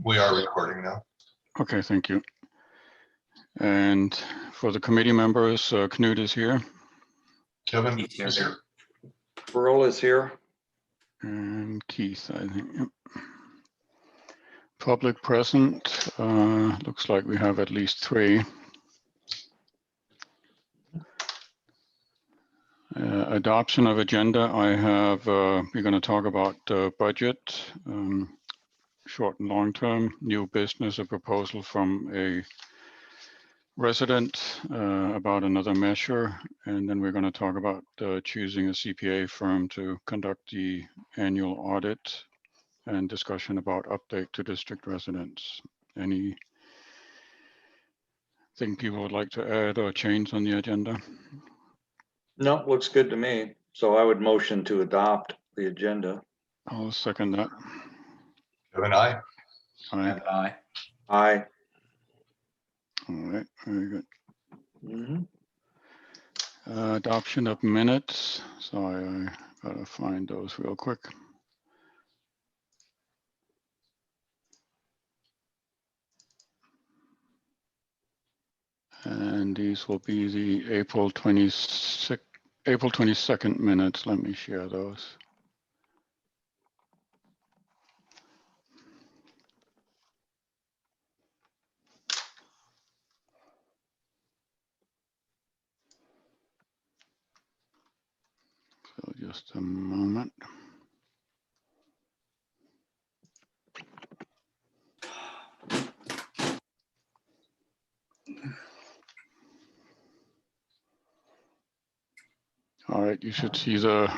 We are recording now. Okay, thank you. And for the committee members, Knut is here. Kevin Keith is here. Burl is here. And Keith, I think. Yep. Public present, looks like we have at least 3. Adoption of agenda, I have, we're going to talk about budget, short and long term, new business, a proposal from a resident about another measure, and then we're going to talk about choosing a CPA firm to conduct the annual audit and discussion about update to district residents. Anything people would like to add or change on the agenda? No, looks good to me. So I would motion to adopt the agenda. I'll second that. Kevin, aye. Aye. And I. Aye. All right, very good. Mhm. Adoption of minutes. Sorry, I gotta find those real quick. And these will be the April 22nd minutes. Let me share those. So just a moment. All right, you should see the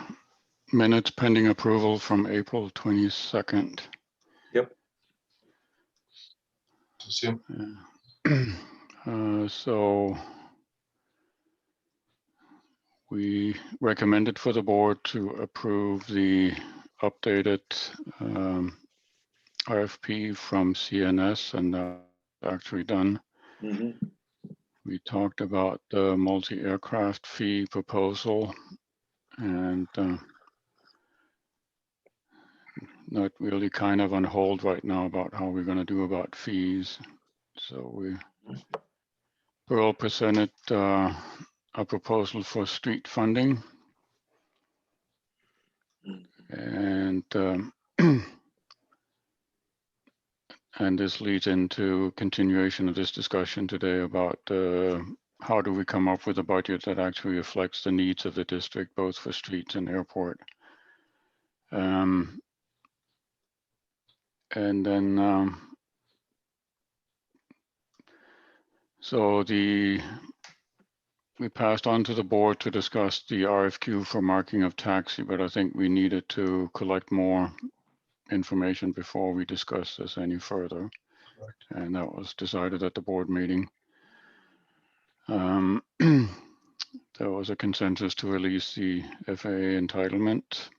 minutes pending approval from April 22nd. Yep. See him? So we recommended for the board to approve the updated RFP from CNS, and that's actually done. Mhm. We talked about the multi-aircraft fee proposal and not really kind of on hold right now about how we're going to do about fees. So Pearl presented a proposal for street funding. And and this leads into continuation of this discussion today about how do we come up with a budget that actually reflects the needs of the district, both for streets and airport. And then, so we passed on to the board to discuss the RFQ for marking of taxi, but I think we needed to collect more information before we discuss this any further. Correct. And that was decided at the board meeting. There was a consensus to release the FAA entitlement.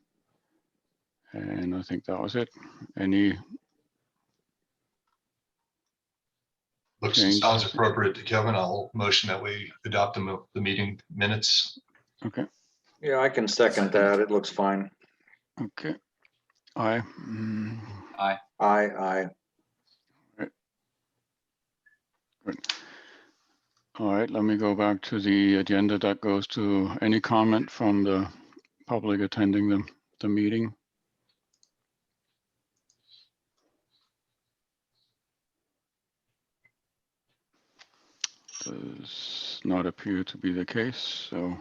And I think that was it. Any change? Sounds appropriate to Kevin. I'll motion that we adopt the meeting minutes. Okay. Yeah, I can second that. It looks fine. Okay. Aye. Aye. Aye. Good. All right, let me go back to the agenda. That goes to any comment from the public attending the meeting. Does not appear to be the case, so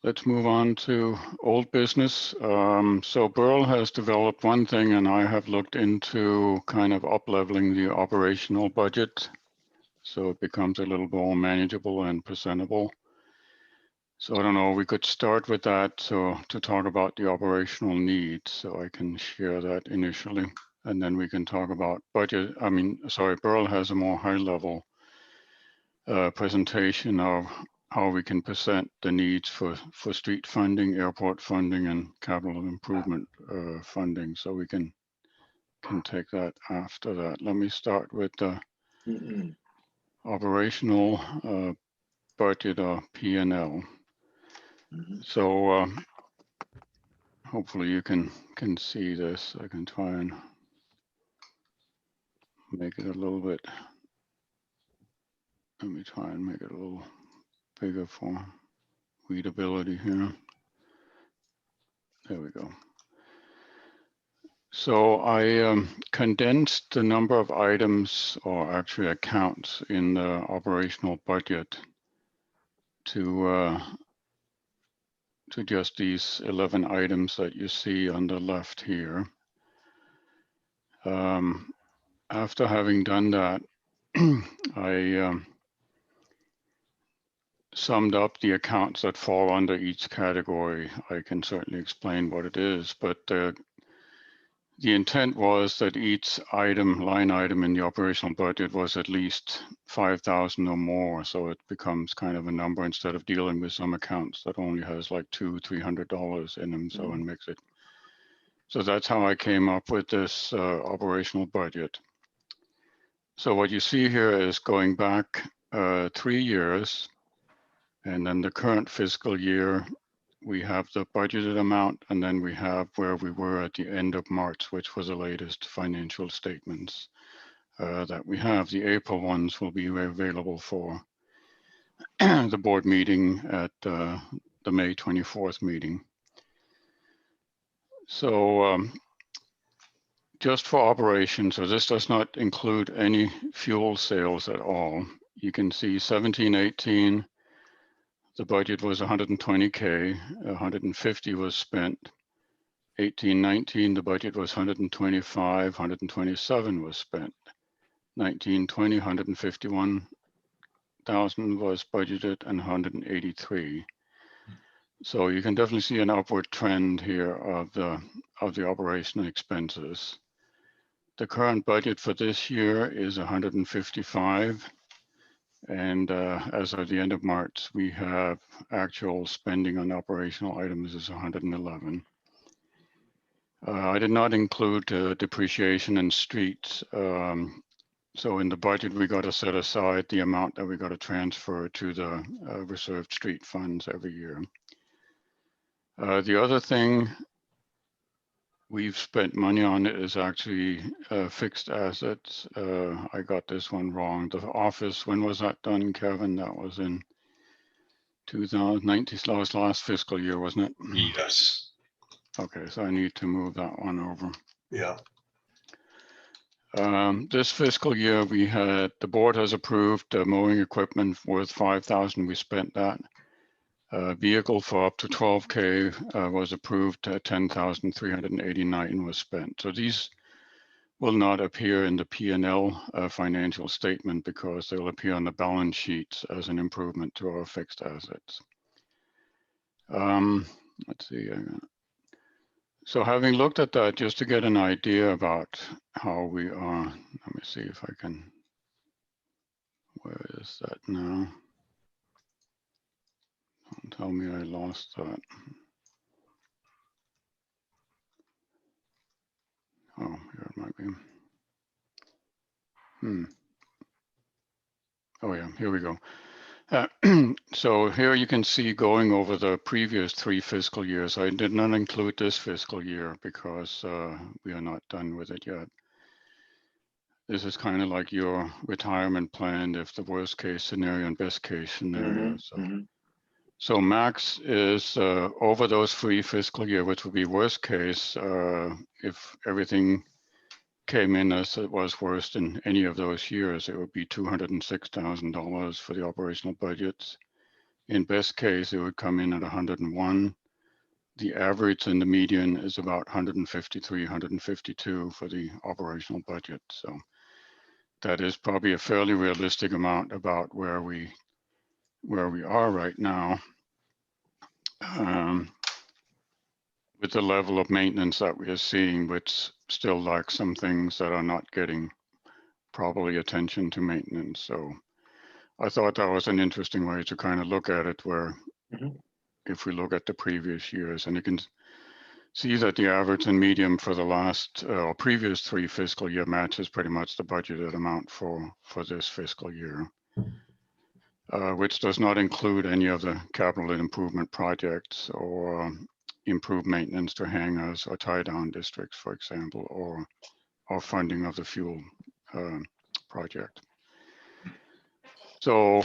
let's move on to old business. So Burl has developed one thing, and I have looked into kind of up-leveling the operational budget so it becomes a little more manageable and presentable. So I don't know, we could start with that, so to talk about the operational needs, so I can share that initially. And then we can talk about budget. I mean, sorry, Burl has a more high-level presentation of how we can present the needs for street funding, airport funding, and capital improvement funding. So we can take that after that. Let me start with the operational budget or P&L. So hopefully you can see this. I can try and make it a little bit. Let me try and make it a little bigger for readability here. There we go. So I condensed the number of items, or actually accounts, in the operational budget to just these 11 items that you see on the left here. After having done that, I summed up the accounts that fall under each category. I can certainly explain what it is, but the intent was that each line item in the operational budget was at least 5,000 or more, so it becomes kind of a number instead of dealing with some accounts that only has like $200-300 in them, so and mix it. So that's how I came up with this operational budget. So what you see here is going back 3 years, and then the current fiscal year, we have the budgeted amount, and then we have where we were at the end of March, which was the latest financial statements that we have. The April ones will be available for the board meeting at the May 24th meeting. So just for operations, so this does not include any fuel sales at all. You can see 17-18, the budget was 120K, 150 was spent. 18-19, the budget was 125, 127 was spent. 19-20, 151,000 was budgeted, and 183. So you can definitely see an upward trend here of the operational expenses. The current budget for this year is 155. And as of the end of March, we have actual spending on operational items is 111. I did not include depreciation and streets. So in the budget, we got to set aside the amount that we got to transfer to the reserved street funds every year. The other thing we've spent money on is actually fixed assets. I got this one wrong. The office, when was that done, Kevin? That was in 2019, that was last fiscal year, wasn't it? Yes. Okay, so I need to move that one over. Yeah. This fiscal year, the board has approved mowing equipment worth 5,000. We spent that. Vehicle for up to 12K was approved at 10,389 was spent. So these will not appear in the P&L financial statement because they'll appear on the balance sheets as an improvement to our fixed assets. Let's see. So having looked at that, just to get an idea about how we are, let me see if I can, where is that now? Don't tell me I lost that. Oh, here it might be. Oh yeah, here we go. So here you can see going over the previous 3 fiscal years. I did not include this fiscal year because we are not done with it yet. This is kind of like your retirement plan if the worst case scenario and best case scenario. So max is over those 3 fiscal year, which would be worst case if everything came in as it was worst in any of those years, it would be $206,000 for the operational budgets. In best case, it would come in at 101. The average and the median is about 153, 152 for the operational budget. So that is probably a fairly realistic amount about where we are right now. With the level of maintenance that we are seeing, which still lacks some things that are not getting probably attention to maintenance. So I thought that was an interesting way to kind of look at it, where if we look at the previous years, and you can see that the average and median for the last or previous 3 fiscal year matches pretty much the budgeted amount for this fiscal year, which does not include any of the capital improvement projects or improve maintenance to hangars or tie down districts, for example, or funding of the fuel project. So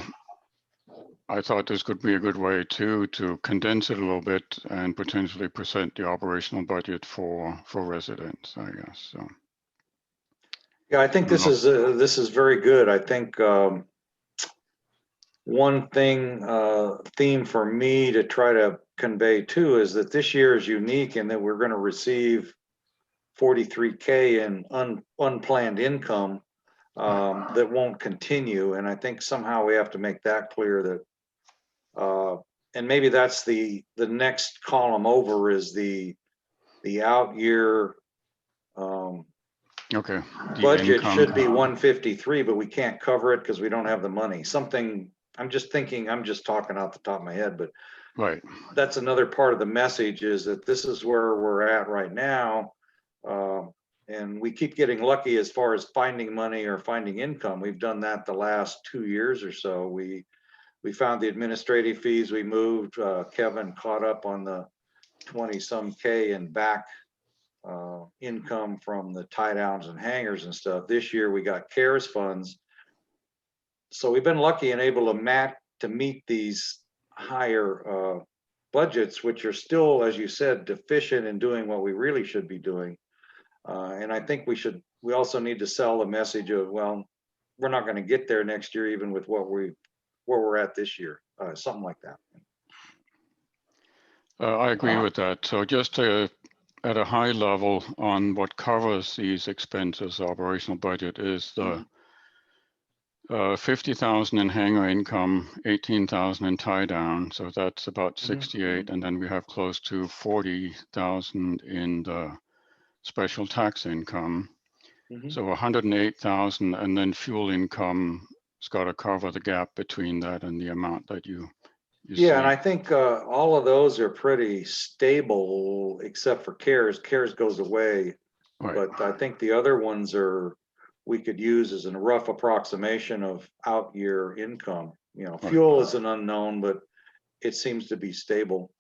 I thought this could be a good way to condense it a little bit and potentially present the operational budget for residents, I guess. So. Yeah, I think this is very good. I think one theme for me to try to convey too is that this year is unique in that we're going to receive 43K in unplanned income that won't continue, and I think somehow we have to make that clear that and maybe that's the next column over is the out year Okay. budget should be 153, but we can't cover it because we don't have the money. Something, I'm just talking out the top of my head, but right. That's another part of the message is that this is where we're at right now. And we keep getting lucky as far as finding money or finding income. We've done that the last 2 years or so. We found the administrative fees, we moved, Kevin caught up on the 20 some K in back income from the tie downs and hangars and stuff. This year we got CARES funds. So we've been lucky and able to meet these higher budgets, which are still, as you said, deficient in doing what we really should be doing. And I think we also need to sell the message of, well, we're not going to get there next year, even with where we're at this year, something like that. I agree with that. So just at a high level on what covers these expenses, operational budget is the 50,000 in hangar income, 18,000 in tie down. So that's about 68. And then we have close to 40,000 in the special tax income. So 108,000, and then fuel income has got to cover the gap between that and the amount that you see. And I think all of those are pretty stable except for CARES. CARES goes away, right. But I think the other ones we could use as a rough approximation of out year income. You know, fuel is an unknown, but it seems to be stable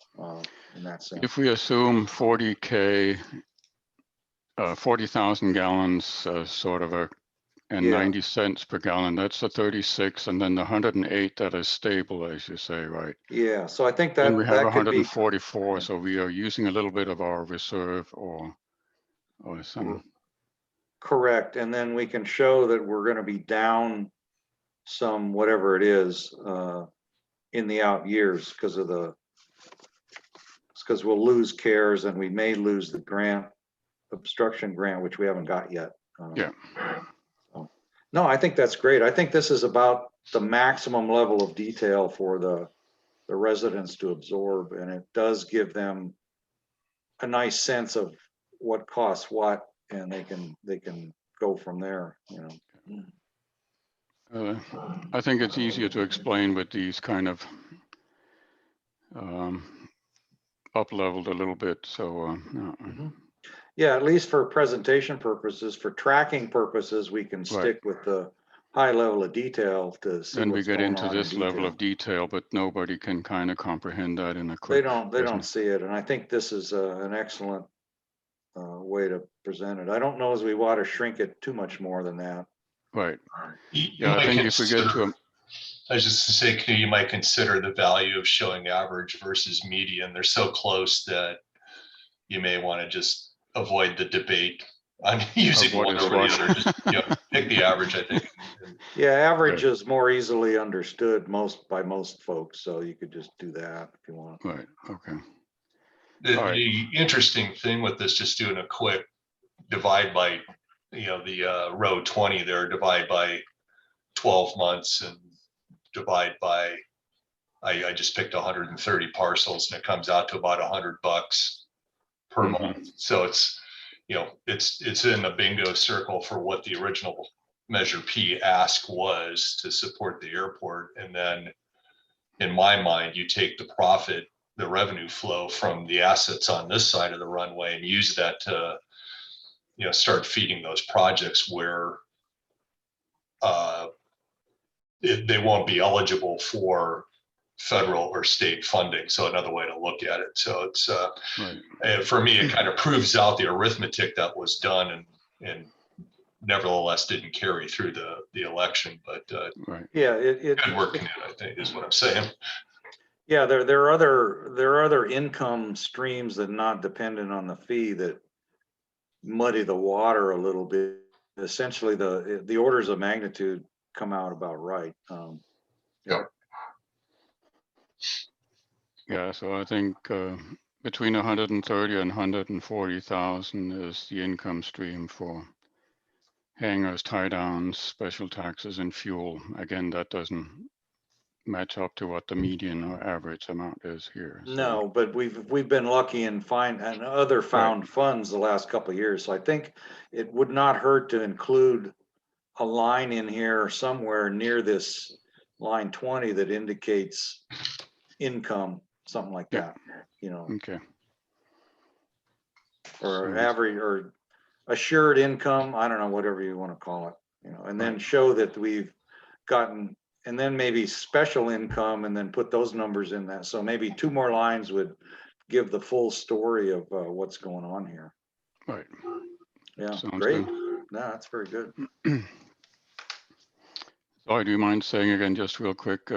in that sense. If we assume 40K, 40,000 gallons, sort of and 90 cents per gallon, that's the 36, and then the 108 that is stable, as you say, right? Yeah, so I think that then we have that 144, so we are using a little bit of our reserve or some. Correct, and then we can show that we're going to be down some, whatever it is, in the out years because we'll lose CARES and we may lose the obstruction grant, which we haven't got yet. No, I think that's great. I think this is about the maximum level of detail for the residents to absorb, and it does give them a nice sense of what costs what, and they can go from there, you know. I think it's easier to explain with these kind of up-leveled a little bit. So yeah, at least for presentation purposes, for tracking purposes, we can stick with the high level of detail to see. Then we get into this level of detail, but nobody can kind of comprehend that in a quick. They don't see it, and I think this is an excellent way to present it. I don't know as we want to shrink it too much more than that. Right. Yeah, I think if we get to I was just to say, you might consider the value of showing average versus median. They're so close that you may want to just avoid the debate on using one over the other. Just pick the average, I think. Yeah, average is more easily understood by most folks, so you could just do that if you want. Right. Okay. The interesting thing with this, just doing a quick divide by, the row 20 there, divide by 12 months and divide by, I just picked 130 parcels and it comes out to about $100 per month. So it's, it's in the bingo circle for what the original Measure P ask was to support the airport. And then in my mind, you take the profit, the revenue flow from the assets on this side of the runway and use that to, start feeding those projects where they won't be eligible for federal or state funding. So another way to look at it. So it's right. for me, it kind of proves out the arithmetic that was done and nevertheless didn't carry through the election. But Right. Yeah, good work in it, I think, is what I'm saying. yeah, there are other income streams that are not dependent on the fee that muddy the water a little bit. Essentially, the orders of magnitude come out about right. Yep. Yeah, so I think between 130 and 140,000 is the income stream for hangars, tie downs, special taxes, and fuel. Again, that doesn't match up to what the median or average amount is here. So. No, but we've been lucky and other found funds the last couple of years. So I think it would not hurt to include a line in here somewhere near this line 20 that indicates income, something like that, you know, Okay. or average or assured income. I don't know, whatever you want to call it, you know, and then show that we've gotten, and then maybe special income, and then put those numbers in that. So maybe 2 more lines would give the full story of what's going on here. Right. Yeah, Sounds great. good. No, that's very good. Sorry, do you mind saying again, just real quick,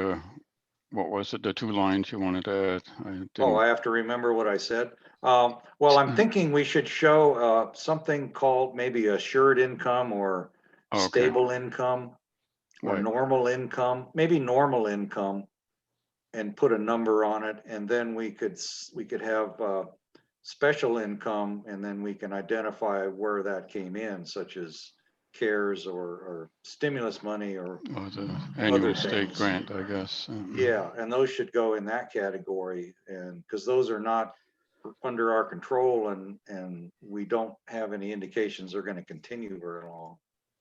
what was it, the 2 lines you wanted to add? Oh, I have to remember what I said. Well, I'm thinking we should show something called maybe assured income or stable income or normal income, maybe normal income, and put a number on it. And then we could have special income, and then we can identify where that came in, such as CARES or stimulus money or the annual state grant, I guess. Yeah, and those should go in that category, and because those are not under our control, and we don't have any indications they're going to continue very long.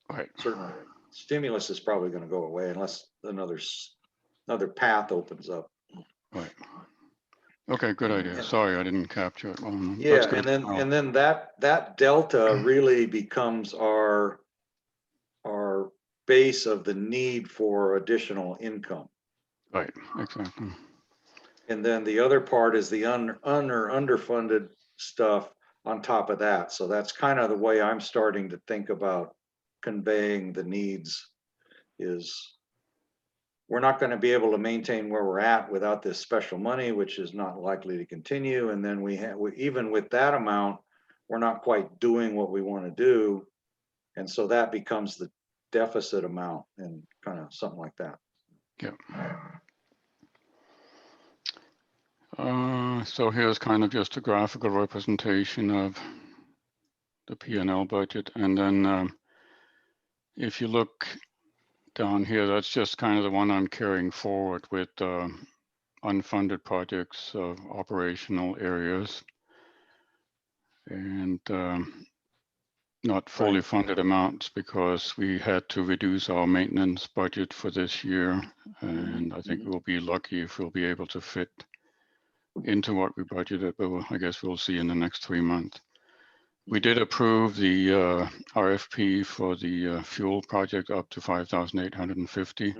Right. Certainly, stimulus is probably going to go away unless another path opens up. Right. Okay, good idea. Sorry, I didn't capture it. Yeah, and then that delta really becomes our base of the need for additional income. Right, exactly. And then the other part is the underfunded stuff on top of that. So that's kind of the way I'm starting to think about conveying the needs. Is we're not going to be able to maintain where we're at without this special money, which is not likely to continue. And then even with that amount, we're not quite doing what we want to do. And so that becomes the deficit amount, and kind of something like that. Yeah. So here's kind of just a graphical representation of the P&L budget. And then if you look down here, that's just kind of the one I'm carrying forward with unfunded projects of operational areas. And not fully funded amounts, because we had to reduce our maintenance budget for this year. And I think we'll be lucky if we'll be able to fit into what we budgeted, but I guess we'll see in the next 3 months. We did approve the RFP for the fuel project up to 5,850.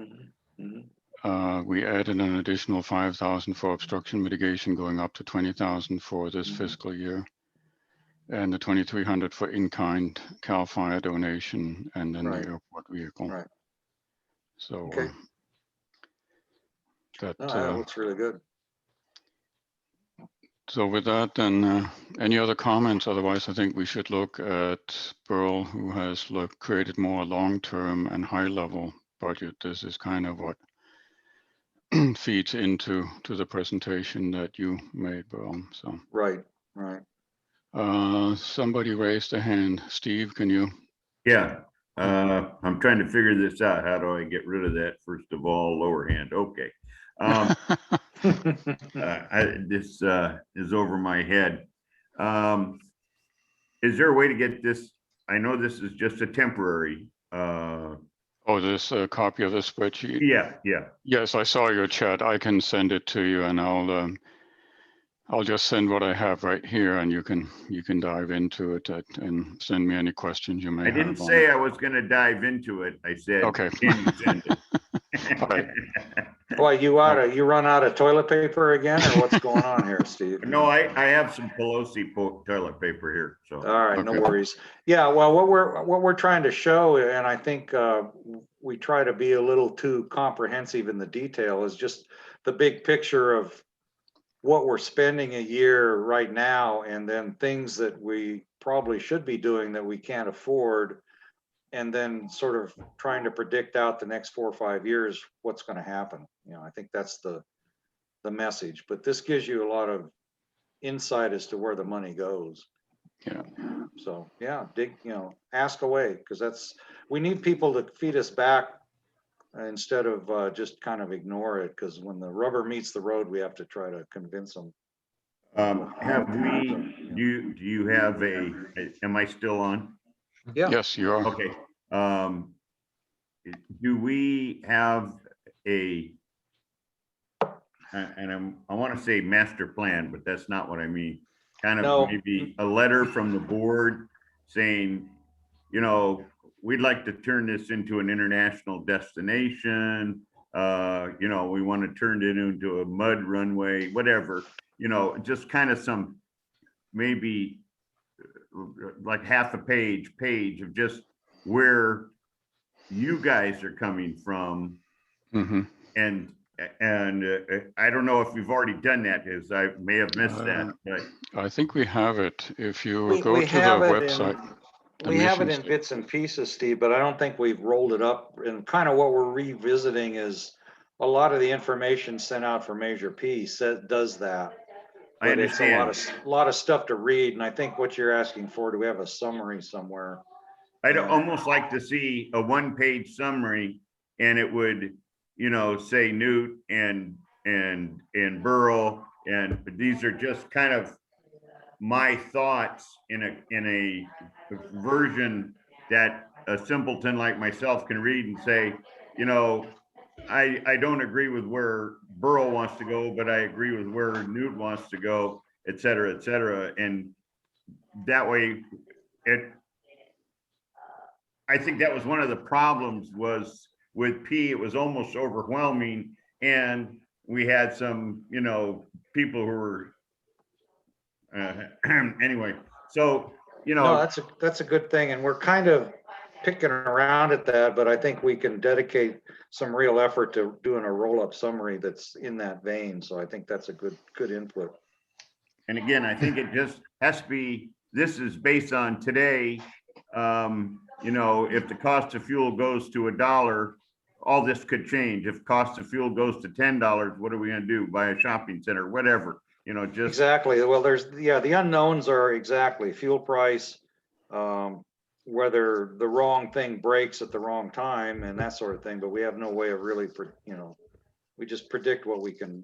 We added an additional 5,000 for obstruction mitigation, going up to 20,000 for this fiscal year, and the 2,300 for in-kind CAL FIRE donation, and then the airport vehicle. Right. So that looks really good. So with that, then any other comments? Otherwise, I think we should look at Burl, who has created more long-term and high-level budget. This is kind of what feeds into the presentation that you made, Burl. So right. Somebody raised a hand. Steve, can you? Yeah, I'm trying to figure this out. How do I get rid of that? First of all, lower hand. Okay. This is over my head. Is there a way to get this? I know this is just a temporary. This copy of the spreadsheet? Yeah. Yes, I saw your chat. I can send it to you, and I'll just send what I have right here, and you can dive into it and send me any questions you may have. I didn't say I was going to dive into it. I said, okay. Can you send it? All right. Why, you run out of toilet paper again, or what's going on here, Steve? No, I have some Pelosi toilet paper here, so. All right, no Okay. worries. Yeah, well, what we're trying to show, and I think we try to be a little too comprehensive in the detail, is just the big picture of what we're spending a year right now, and then things that we probably should be doing that we can't afford, and then sort of trying to predict out the next 4 or 5 years what's going to happen. You know, I think that's the message. But this gives you a lot of insight as to where the money goes. Yeah. So yeah, ask away, because we need people to feed us back instead of just kind of ignore it, because when the rubber meets the road, we have to try to convince them. Do you have am I still on? Yeah. Yes, you are. Okay. Do we have I want to say master plan, but that's not what I mean. Kind of No. maybe a letter from the board saying, we'd like to turn this into an international destination. We want to turn it into a mud runway, whatever, just kind of some, maybe like half a page of just where you guys are coming from. Mm-hmm. And I don't know if we've already done that, because I may have missed that, but I think we have it. If you We go to the have it website. We have it mission in statement. bits and pieces, Steve, but I don't think we've rolled it up. And kind of what we're revisiting is a lot of the information sent out for Measure P does that. I But it's understand. a lot of stuff to read. And I think what you're asking for, do we have a summary somewhere? I'd almost like to see a one-page summary, and it would, say Newt and Burl, and these are just kind of my thoughts in a version that a simpleton like myself can read and say, I don't agree with where Burl wants to go, but I agree with where Newt wants to go, et cetera, et cetera. And that way I think that was one of the problems was with P, it was almost overwhelming. And we had some, people who were, anyway, so, No, that's a good thing. And we're kind of picking around at that, but I think we can dedicate some real effort to doing a roll-up summary that's in that vein. So I think that's a good input. and again, I think it just has to be, this is based on today. If the cost of fuel goes to $1, all this could change. If cost of fuel goes to $10, what are we gonna do? Buy a shopping center, whatever, just. Exactly. Well, the unknowns are exactly fuel price, whether the wrong thing breaks at the wrong time and that sort of thing, but we have no way of really, we just predict what we can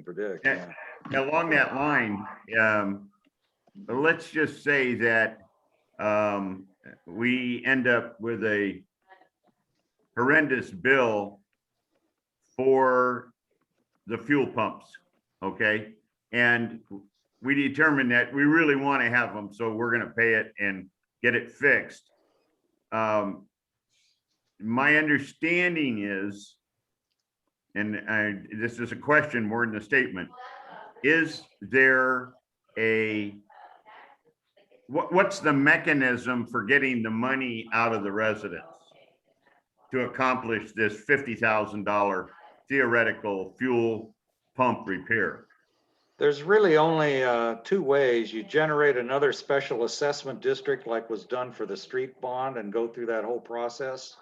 predict. Yeah. Along that line, let's just say that we end up with a horrendous bill for the fuel pumps, okay? And we determine that we really want to have them, so we're going to pay it and get it fixed. My understanding is, and this is a question more than a statement, is there what's the mechanism for getting the money out of the residents to accomplish this $50,000 theoretical fuel pump repair? There's really only 2 ways. You generate another special assessment district like was done for the street bond and go through that whole process.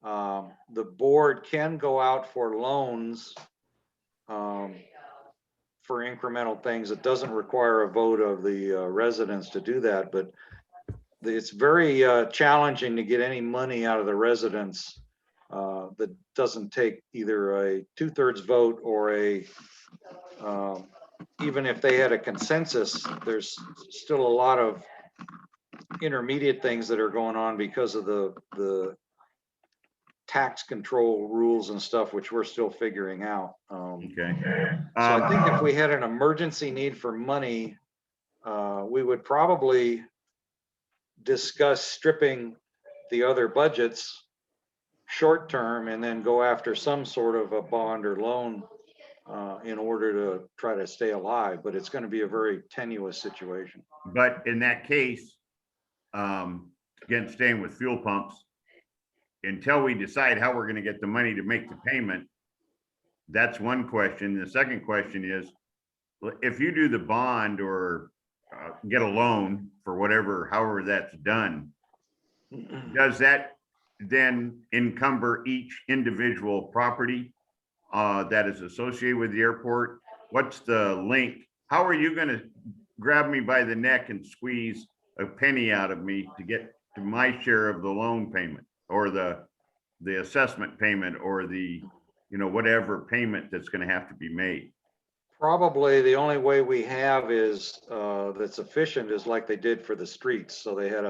The board can go out for loans for incremental things. It doesn't require a vote of the residents to do that, but it's very challenging to get any money out of the residents that doesn't take either a 2/3 vote or even if they had a consensus, there's still a lot of intermediate things that are going on because of the tax control rules and stuff, which we're still figuring out. Okay. So I think if we had an emergency need for money, we would probably discuss stripping the other budgets short term and then go after some sort of a bond or loan in order to try to stay alive, but it's going to be a very tenuous situation. But in that case, again, staying with fuel pumps, until we decide how we're gonna get the money to make the payment, that's one question. The second question is, if you do the bond or get a loan for whatever, however that's done, does that then encumber each individual property that is associated with the airport? What's the link? How are you gonna grab me by the neck and squeeze a penny out of me to get to my share of the loan payment or the assessment payment or the, whatever payment that's gonna have to be made? Probably the only way we have is that's efficient is like they did for the streets. So they had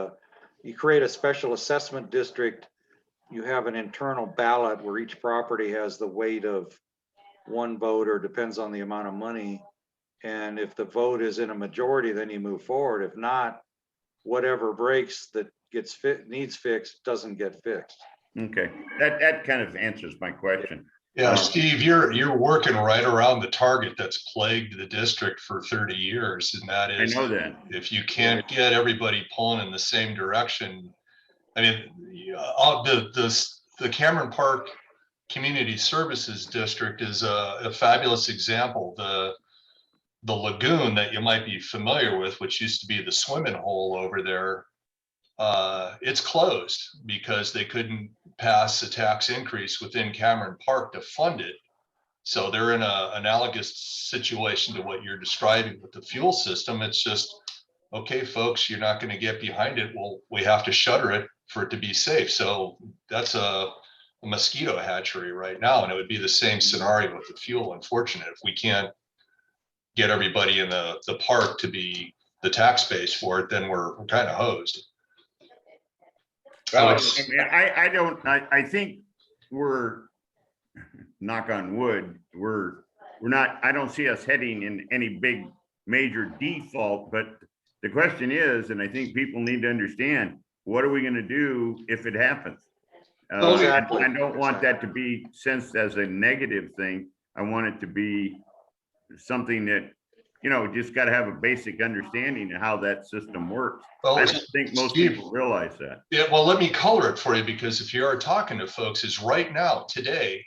you create a special assessment district. You have an internal ballot where each property has the weight of one vote, or depends on the amount of money. And if the vote is in a majority, then you move forward. If not, whatever breaks that needs fixed doesn't get fixed. Okay, that kind of answers my question. Yeah, Steve, you're working right around the target that's plagued the district for 30 years. And that is, I know that. if you can't get everybody pulling in the same direction, I mean, the Cameron Park Community Services District is a fabulous example. The lagoon that you might be familiar with, which used to be the swimming hole over there, it's closed because they couldn't pass a tax increase within Cameron Park to fund it. So they're in an analogous situation to what you're describing with the fuel system. It's just, okay, folks, you're not going to get behind it. Well, we have to shutter it for it to be safe. So that's a mosquito hatchery right now. And it would be the same scenario with the fuel. Unfortunate, if we can't get everybody in the park to be the tax base for it, then we're kind of hosed. Well, I think we're, knock on wood, we're not, I don't see us heading in any big major default, but the question is, and I think people need to understand, what are we going to do if it happens? Exactly. I don't want that to be sensed as a negative thing. I want it to be something that, just got to have a basic understanding of how that system works. Well, I don't think most people realize that. Yeah, well, let me color it for you, because if you are talking to folks, is right now, today,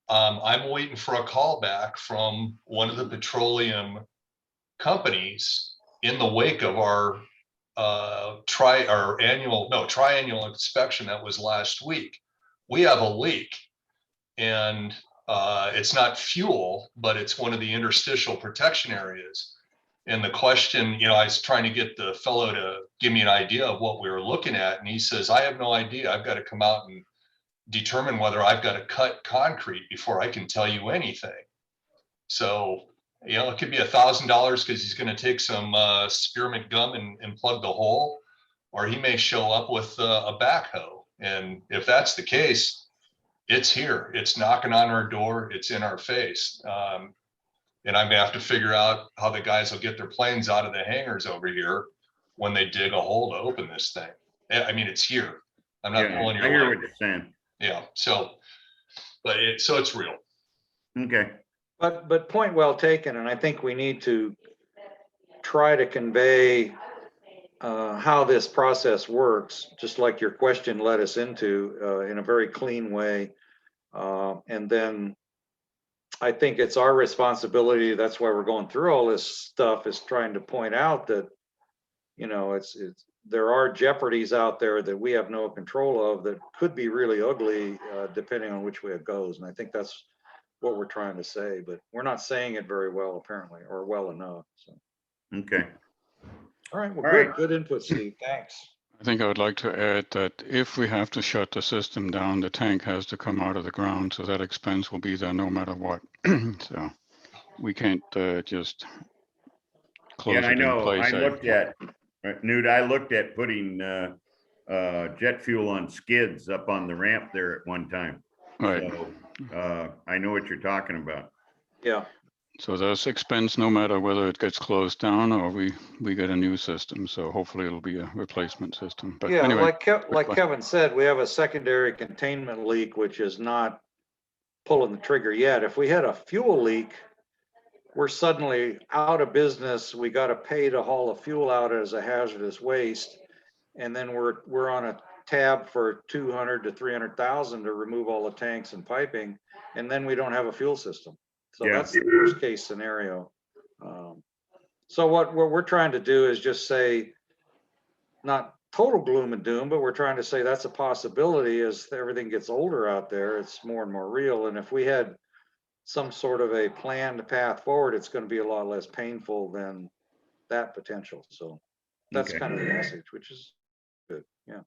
I'm waiting for a call back from one of the petroleum companies in the wake of our triannual inspection that was last week. We have a leak, and it's not fuel, but it's one of the interstitial protection areas. And the question, I was trying to get the fellow to give me an idea of what we were looking at. And he says, I have no idea. I've got to come out and determine whether I've got to cut concrete before I can tell you anything. So, it could be $1,000 because he's going to take some spearmint gum and plug the hole, or he may show up with a backhoe. And if that's the case, it's here, it's knocking on our door, it's in our face. And I'm gonna have to figure out how the guys will get their planes out of the hangars over here when they dig a hole to open this thing. I mean, it's here. I'm not pulling your I hear leg. what you're saying. Yeah, so it's real. Okay. But point well taken, and I think we need to try to convey how this process works, just like your question led us into, in a very clean way. And then I think it's our responsibility. That's why we're going through all this stuff, is trying to point out that, there are jeopardies out there that we have no control of that could be really ugly, depending on which way it goes. And I think that's what we're trying to say, but we're not saying it very well, apparently, or well enough. So. Okay. All right. Well, All good. right. Good input, Steve. Thanks. I think I would like to add that if we have to shut the system down, the tank has to come out of the ground, so that expense will be there no matter what. So we can't just close Yeah, I it in know. place. Newt, I looked at putting jet fuel on skids up on the ramp there at one time. Right. So I know what you're talking about. Yeah. So there's expense no matter whether it gets closed down or we get a new system. So hopefully it'll be a replacement system. But Yeah, anyway, like Kevin said, we have a secondary containment leak, which is not pulling the trigger yet. If we had a fuel leak, we're suddenly out of business. We got to pay to haul the fuel out as a hazardous waste. And then we're on a tab for 200 to 300,000 to remove all the tanks and piping. And then we don't have a fuel system. So Yeah. that's the worst case scenario. So what we're trying to do is just say, not total gloom and doom, but we're trying to say that's a possibility. As everything gets older out there, it's more and more real. And if we had some sort of a planned path forward, it's going to be a lot less painful than that potential. So that's Okay. kind of the message, which is good. Yeah.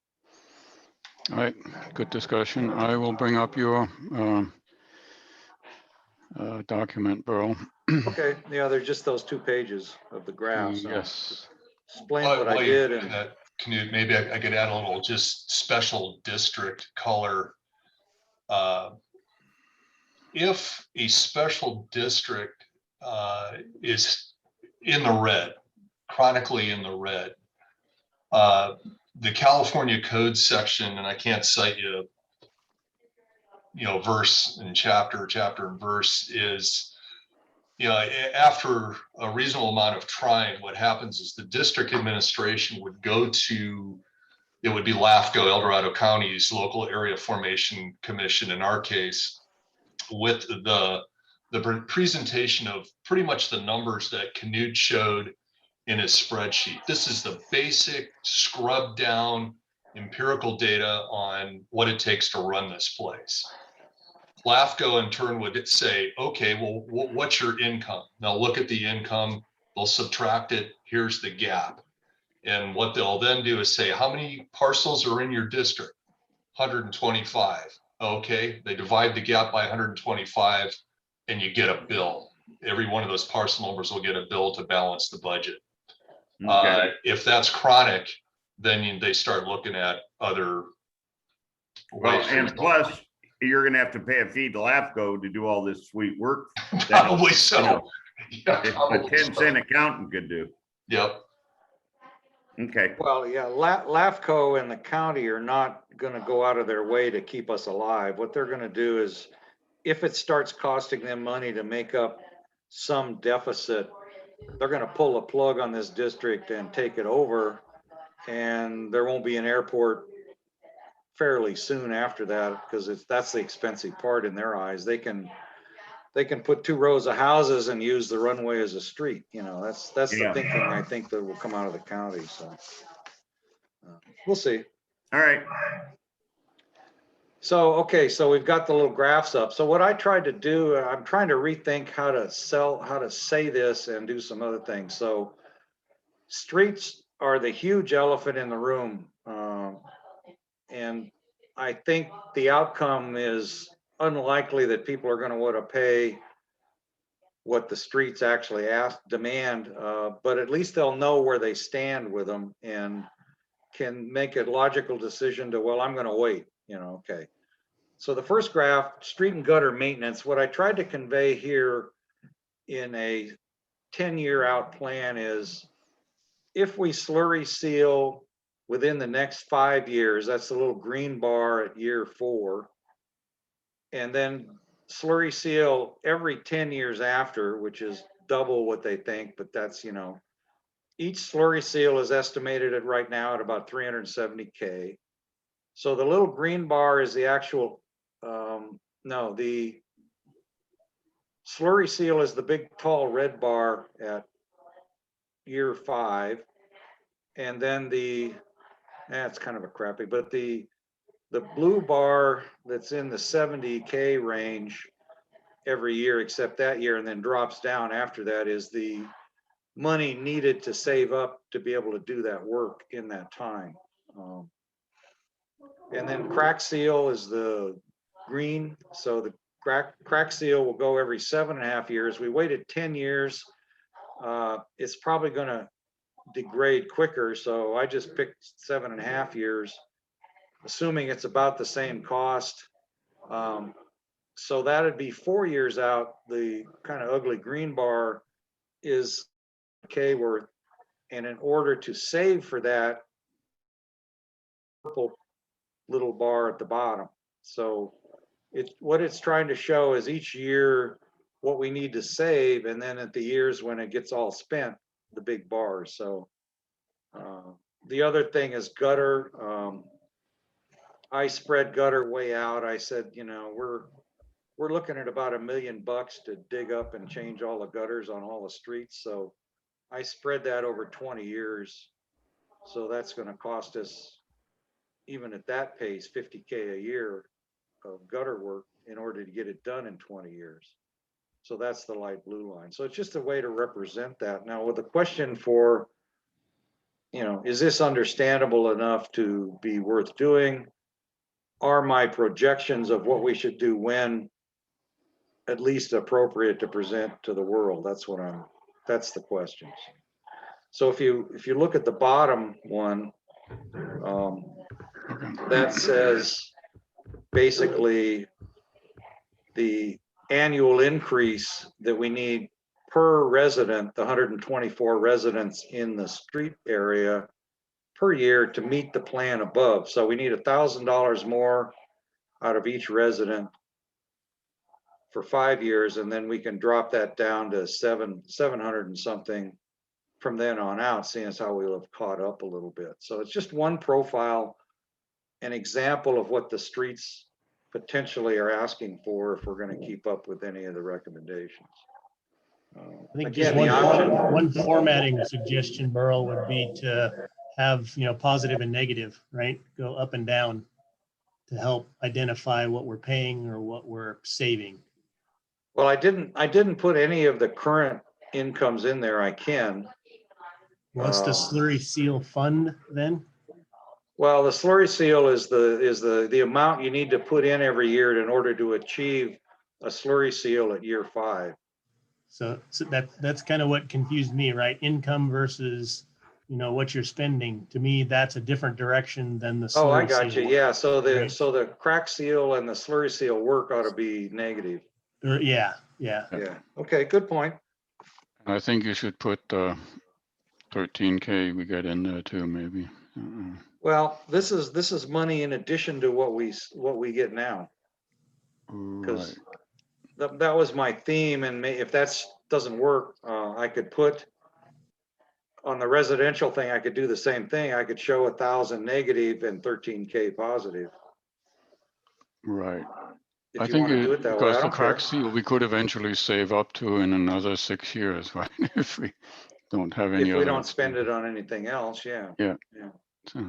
all right, good discussion. I will bring up your document, Burl. Okay. Yeah, there's just those 2 pages of the graphs. Yes. Explain what I While you're did. doing And that, Knut, maybe I could add a little just special district color. If a special district is in the red, chronically in the red, the California code section, and I can't cite you, verse and chapter and verse, is, after a reasonable amount of trying, what happens is the district administration would go to, it would be LAFCO, El Dorado County's local area formation commission in our case, with the presentation of pretty much the numbers that Knut showed in his spreadsheet. This is the basic scrubbed down empirical data on what it takes to run this place. LAFCO in turn would say, okay, well, what's your income? Now look at the income, they'll subtract it, here's the gap. And what they'll then do is say, how many parcels are in your district? 125. Okay, they divide the gap by 125 and you get a bill. Every one of those parcel numbers will get a bill to balance the budget. Okay. If that's chronic, then they start looking at other Well, ways. and plus, you're gonna have to pay a fee to LAFCO to do all this sweet work. Probably so. You know, Yeah, a probably 10-cent accountant could do. Yep. Okay. well, yeah, LAFCO and the county are not going to go out of their way to keep us alive. What they're going to do is, if it starts costing them money to make up some deficit, they're going to pull a plug on this district and take it over. And there won't be an airport fairly soon after that, because that's the expensive part in their eyes. They can put 2 rows of houses and use the runway as a street. That's the Yeah. thinking I think that will come out of the county. So we'll see. All right. So, okay, so we've got the little graphs up. So what I tried to do, I'm trying to rethink how to say this and do some other things. So streets are the huge elephant in the room. And I think the outcome is unlikely that people are going to want to pay what the streets actually demand, but at least they'll know where they stand with them and can make a logical decision to, well, I'm going to wait, okay. So the first graph, street and gutter maintenance, what I tried to convey here in a 10-year out plan is, if we slurry seal within the next 5 years, that's the little green bar at year 4, and then slurry seal every 10 years after, which is double what they think, but that's, each slurry seal is estimated at right now at about 370K. So the little green bar is the actual, no, the slurry seal is the big tall red bar at year 5. And then it's kind of a crappy, but the blue bar that's in the 70K range every year except that year, and then drops down after that, is the money needed to save up to be able to do that work in that time. And then crack seal is the green. So the crack seal will go every 7.5 years. We waited 10 years. It's probably going to degrade quicker. So I just picked 7.5 years, assuming it's about the same cost. So that'd be 4 years out. The kind of ugly green bar is K worth. And in order to save for that, purple little bar at the bottom. So what it's trying to show is each year what we need to save, and then at the years when it gets all spent, the big bars. So the other thing is gutter. I spread gutter way out. I said, you know, we're looking at about $1 million to dig up and change all the gutters on all the streets. So I spread that over 20 years. So that's going to cost us, even at that pace, $50K a year of gutter work in order to get it done in 20 years. So that's the light blue line. So it's just a way to represent that. Now with the question for, you know, is this understandable enough to be worth doing? Are my projections of what we should do when at least appropriate to present to the world? That's the question. So if you look at the bottom one, that says basically the annual increase that we need per resident, the 124 residents in the street area per year to meet the plan above. So we need $1,000 more out of each resident for 5 years, and then we can drop that down to 700 and something from then on out, seeing as how we'll have caught up a little bit. So it's just one profile, an example of what the streets potentially are asking for if we're going to keep up with any of the recommendations. I think Again, just one formatting suggestion, Burl, would be to have, you know, positive and negative, right? Go up and down to help identify what we're paying or what we're saving. Well, I didn't put any of the current incomes in there. I can. What's the slurry seal fund then? Well, the slurry seal is the amount you need to put in every year in order to achieve a slurry seal at year 5. So that's kind of what confused me, right? Income versus, you know, what you're spending. To me, that's a different direction than the slurry seal. Oh, I got you. Yeah. So right? the crack seal and the slurry seal work ought to be negative. Yeah. Yeah. Okay. Good point. I think you should put 13K we get in there too, maybe. Well, this is money in addition to what we get now. Because that was my theme, and if that doesn't work, I could put on the residential thing. I could do the same thing. I could show 1,000 negative and 13K positive. Right. If I you think want to do it that way, because I the don't care. crack seal we could eventually save up to in another 6 years, right? If we don't have any If other. we don't spend it on anything else, yeah. Yeah. Yeah. So,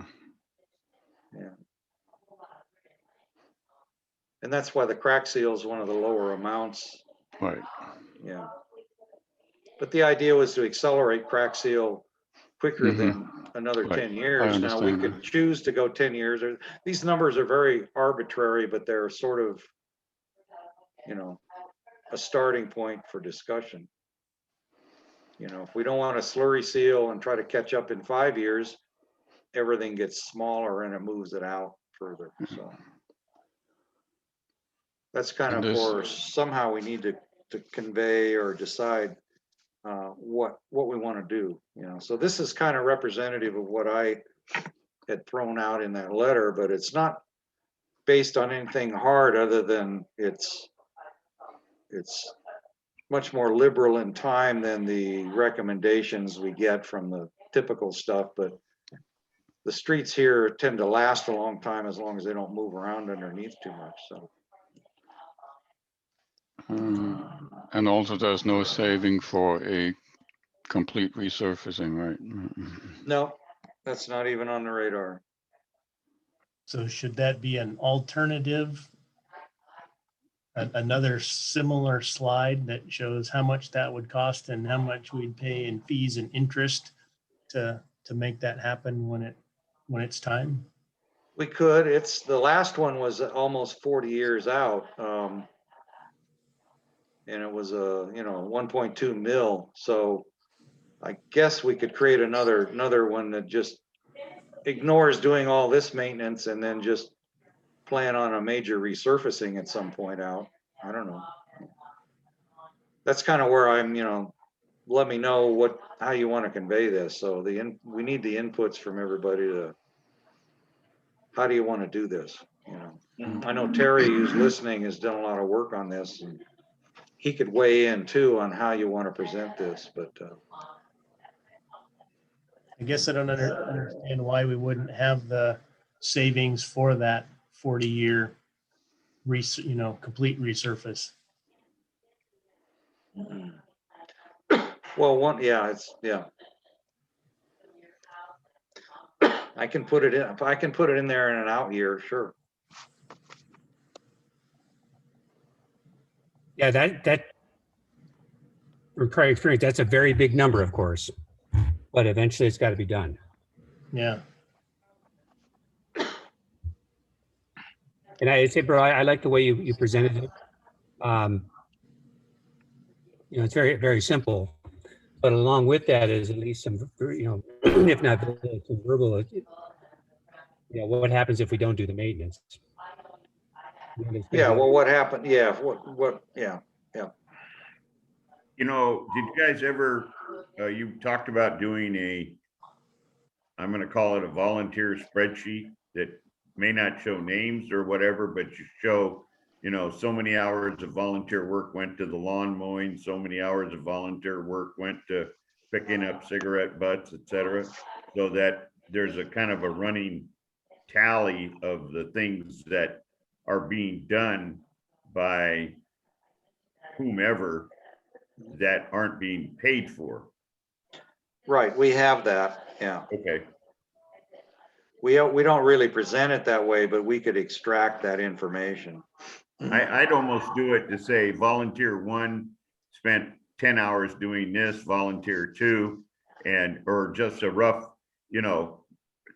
Yeah. And that's why the crack seal is one of the lower amounts. right. Yeah. But the idea was to accelerate crack seal quicker than another Right. 10 years. Now we understand could choose to go 10 years. Or these numbers are very arbitrary, but they're sort of, you know, a starting point for discussion. You know, if we don't want a slurry seal and try to catch up in 5 years, everything gets smaller and it moves it out further. So that's kind of for somehow we need to convey or decide what we want to do. You know, so this is kind of representative of what I had thrown out in that letter, but it's not based on anything hard other than it's much more liberal in time than the recommendations we get from the typical stuff. But the streets here tend to last a long time as long as they don't move around underneath too much. So. And also there's no saving for a complete resurfacing, right? No, that's not even on the radar. So should that be an alternative? Another similar slide that shows how much that would cost and how much we'd pay in fees and interest to make that happen when it's time? We could. It's the last one was almost 40 years out. And it was a 1.2 mil. So I guess we could create another one that just ignores doing all this maintenance and then just plan on a major resurfacing at some point out. I don't know. That's kind of where I'm, let me know how you want to convey this. So we need the inputs from everybody to, how do you want to do this? I know Terry, who's listening, has done a lot of work on this, and he could weigh in too on how you want to present this, but I guess I don't understand why we wouldn't have the savings for that 40-year, complete resurface. well, I can put it in, if I can put it in there in an out year, sure. Yeah, that from prior experience, that's a very big number, of course, but eventually it's got to be done. Yeah. And I say, bro, I like the way you presented it. It's very, very simple, but along with that is at least some, if not some verbal, what happens if we don't do the maintenance? Yeah, well, what happened? Yeah, yeah. Did you guys ever, you talked about doing I'm going to call it a volunteer spreadsheet that may not show names or whatever, but you show, so many hours of volunteer work went to the lawn mowing, so many hours of volunteer work went to picking up cigarette butts, et cetera, so that there's a kind of a running tally of the things that are being done by whomever that aren't being paid for. Right, we have that, yeah. Okay. We don't really present it that way, but we could extract that information. I'd almost do it to say volunteer 1 spent 10 hours doing this, volunteer 2, or just a rough,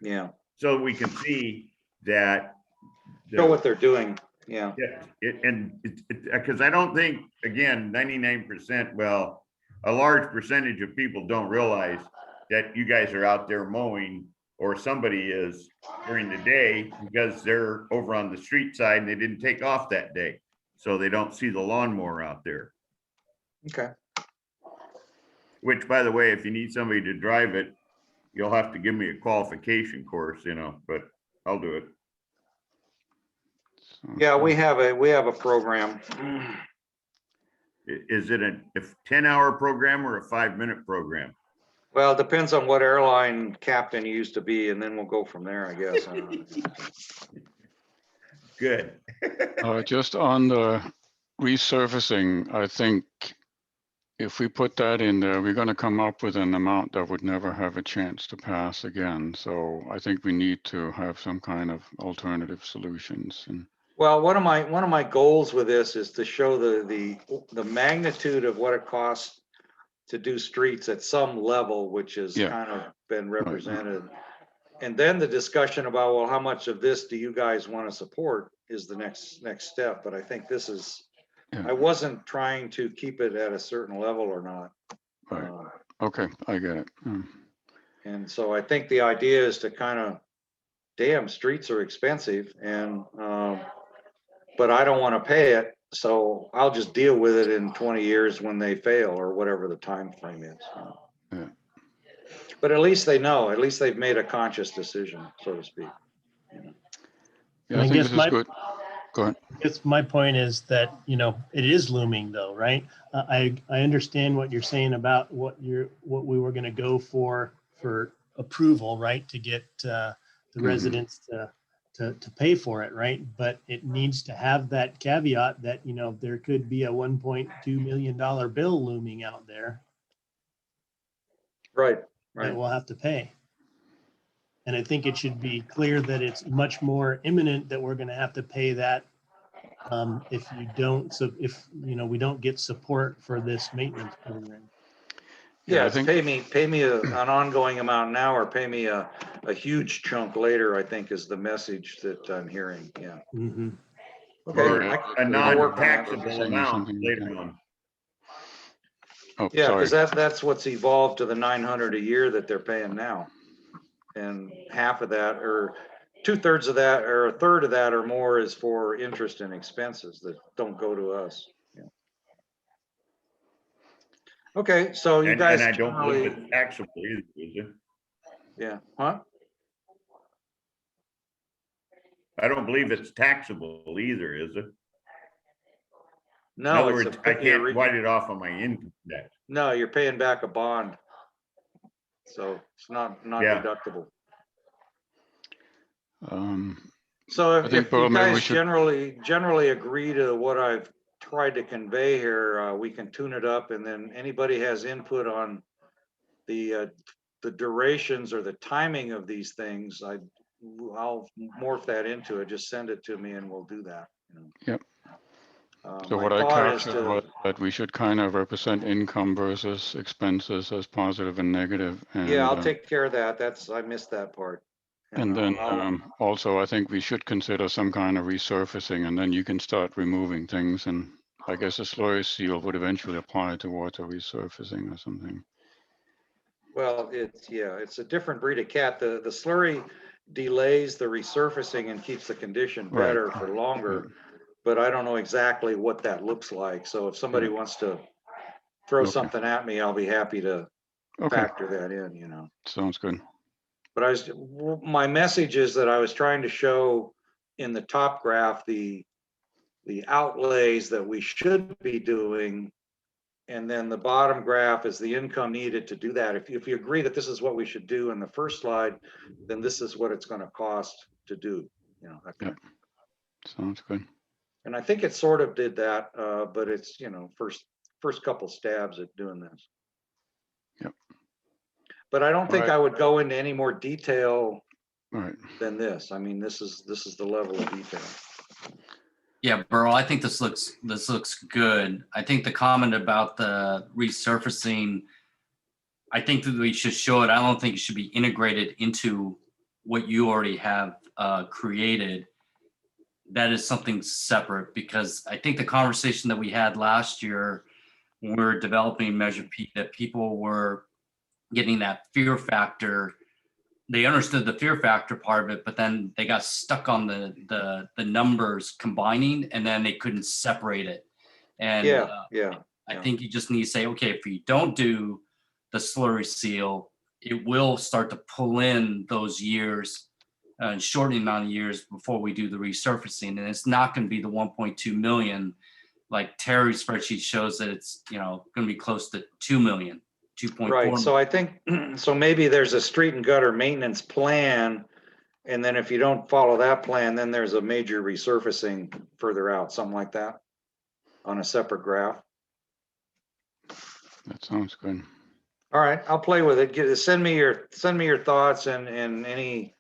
Yeah. so we can see that. Show what they're doing. Yeah. Because I don't think, again, 99%, well, a large percentage of people don't realize that you guys are out there mowing, or somebody is during the day, because they're over on the street side and they didn't take off that day. So they don't see the lawnmower out there. Okay. Which, by the way, if you need somebody to drive it, you'll have to give me a qualification course, but I'll do it. Yeah, we have a program. Is it a 10-hour program or a 5-minute program? Well, it depends on what airline captain you used to be, and then we'll go from there, I guess. Good. Just on the resurfacing, I think if we put that in there, we're going to come up with an amount that would never have a chance to pass again. So I think we need to have some kind of alternative solutions. And well, one of my goals with this is to show the magnitude of what it costs to do streets at some level, which has kind of been represented. Right. And then the discussion about, well, how much of this do you guys want to support is the next step. But I think this is, I wasn't trying to keep it at a certain level or not. Right. Okay, I get it. And so I think the idea is to kind of, damn, streets are expensive, and but I don't want to pay it, so I'll just deal with it in 20 years when they fail, or whatever the time frame is. Yeah. But at least they know, at least they've made a conscious decision, so to speak. Yeah, I think this is good. Go ahead. It's my point is that, it is looming though, right? I understand what you're saying about what we were going to go for approval, right? To get the residents to pay for it, right? But it needs to have that caveat that, there could be a $1.2 million bill looming out there. Right. That we'll have to pay. And I think it should be clear that it's much more imminent that we're going to have to pay that if we don't get support for this maintenance program. Yeah, it's pay me an ongoing amount now, or pay me a huge chunk later, I think is the message that I'm hearing. Yeah. Mm-hmm. Okay. Or a non-taxable amount later on. Oh, yeah, sorry. because that's what's evolved to the $900 a year that they're paying now. And half of that, or 2/3 of that, or a third of that or more, is for interest and expenses that don't go to us. Yeah. Okay, so you And guys I don't believe generally, it's taxable either, is it? yeah, huh? I don't believe it's taxable either, is it? In No, other it's words, I can't write it off on my income tax. no, you're paying back a bond. So it's not Yeah. deductible. I So think, if Pearl, you maybe we guys should- generally agree to what I've tried to convey here, we can tune it up, and then anybody has input on the durations or the timing of these things, I'll morph that into it. Just send it to me and we'll do that. You know. Yep. So My what I thought is captured was that we should kind of represent income versus expenses as positive and negative. And, yeah, I'll take care of that. I missed that part. and then I'll- also, I think we should consider some kind of resurfacing, and then you can start removing things. And I guess a slurry seal would eventually apply towards a resurfacing or something. well, it's a different breed of cat. The slurry delays the resurfacing and keeps the condition Right. better for longer. But I don't know exactly what that looks like. So if somebody wants to throw Okay. something at me, I'll be happy to Okay, factor that in, you know. sounds good. But my message is that I was trying to show in the top graph the outlays that we should be doing. And then the bottom graph is the income needed to do that. If you agree that this is what we should do in the first slide, then this is what it's going to cost to do, you know. That kind of- Sounds good. And I think it sort of did that, but it's, you know, first couple stabs at doing this. Yep. But I don't think Right. I would go into any more detail All right. than this. I mean, this is the level of detail. Yeah, Burl, I think this looks good. I think the comment about the resurfacing, I think that we should show it. I don't think it should be integrated into what you already have created. That is something separate, because I think the conversation that we had last year when we were developing Measure P, that people were getting that fear factor. They understood the fear factor part of it, but then they got stuck on the numbers combining, and then they couldn't separate it. And Yeah. I think you just need to say, okay, if you don't do the slurry seal, it will start to pull in those years and shorten the amount of years before we do the resurfacing. And it's not going to be the 1.2 million, like Terry's spreadsheet shows that it's, you know, going to be close to 2 million, 2.4 Right. million. So I think, so maybe there's a street and gutter maintenance plan. And then if you don't follow that plan, then there's a major resurfacing further out, something like that on a separate graph. That sounds good. All right, I'll play with it. Send me your thoughts and any,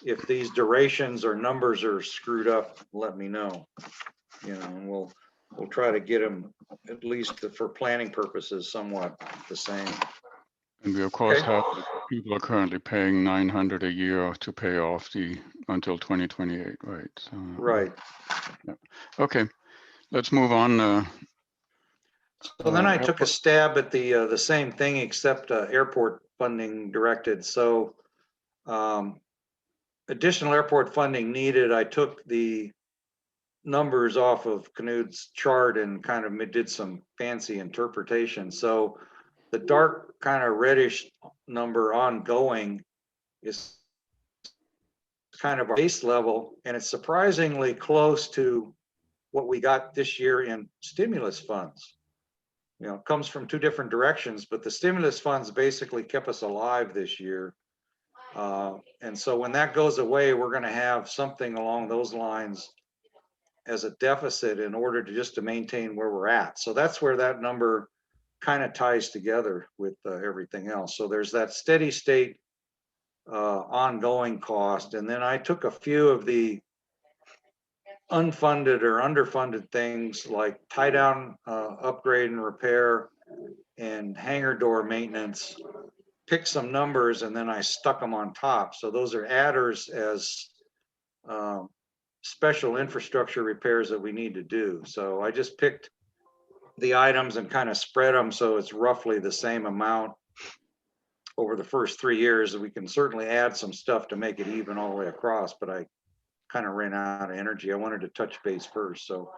if these durations or numbers are screwed up, let me know. You know, and we'll try to get them, at least for planning purposes, somewhat the same. And we of course Okay. have, people are currently paying 900 a year to pay off until 2028, right? So, Right. okay, let's move on. So then I took a stab at the same thing, except airport funding directed. So additional airport funding needed. I took the numbers off of Knud's chart and kind of did some fancy interpretation. So the dark kind of reddish number ongoing is kind of our base level, and it's surprisingly close to what we got this year in stimulus funds. You know, it comes from two different directions, but the stimulus funds basically kept us alive this year. And so when that goes away, we're going to have something along those lines as a deficit in order to maintain where we're at. So that's where that number kind of ties together with everything else. So there's that steady state ongoing cost. And then I took a few of the unfunded or underfunded things like tie down, upgrade and repair, and hangar door maintenance, picked some numbers, and then I stuck them on top. So those are adders as special infrastructure repairs that we need to do. So I just picked the items and kind of spread them so it's roughly the same amount over the first 3 years. We can certainly add some stuff to make it even all the way across, but I kind of ran out of energy. I wanted to touch base first. So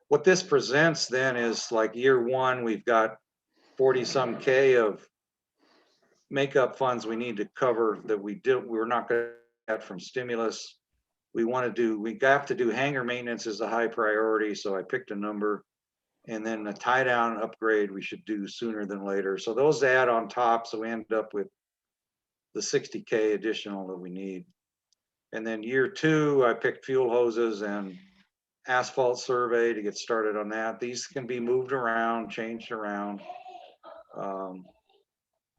what this presents then is like year one, we've got 40 some K of makeup funds we need to cover that we're not going to get from stimulus. We have to do hangar maintenance is a high priority. So I picked a number, and then the tie down upgrade we should do sooner than later. So those add on top. So we end up with the 60 K additional that we need. And then year two, I picked fuel hoses and asphalt survey to get started on that. These can be moved around, changed around.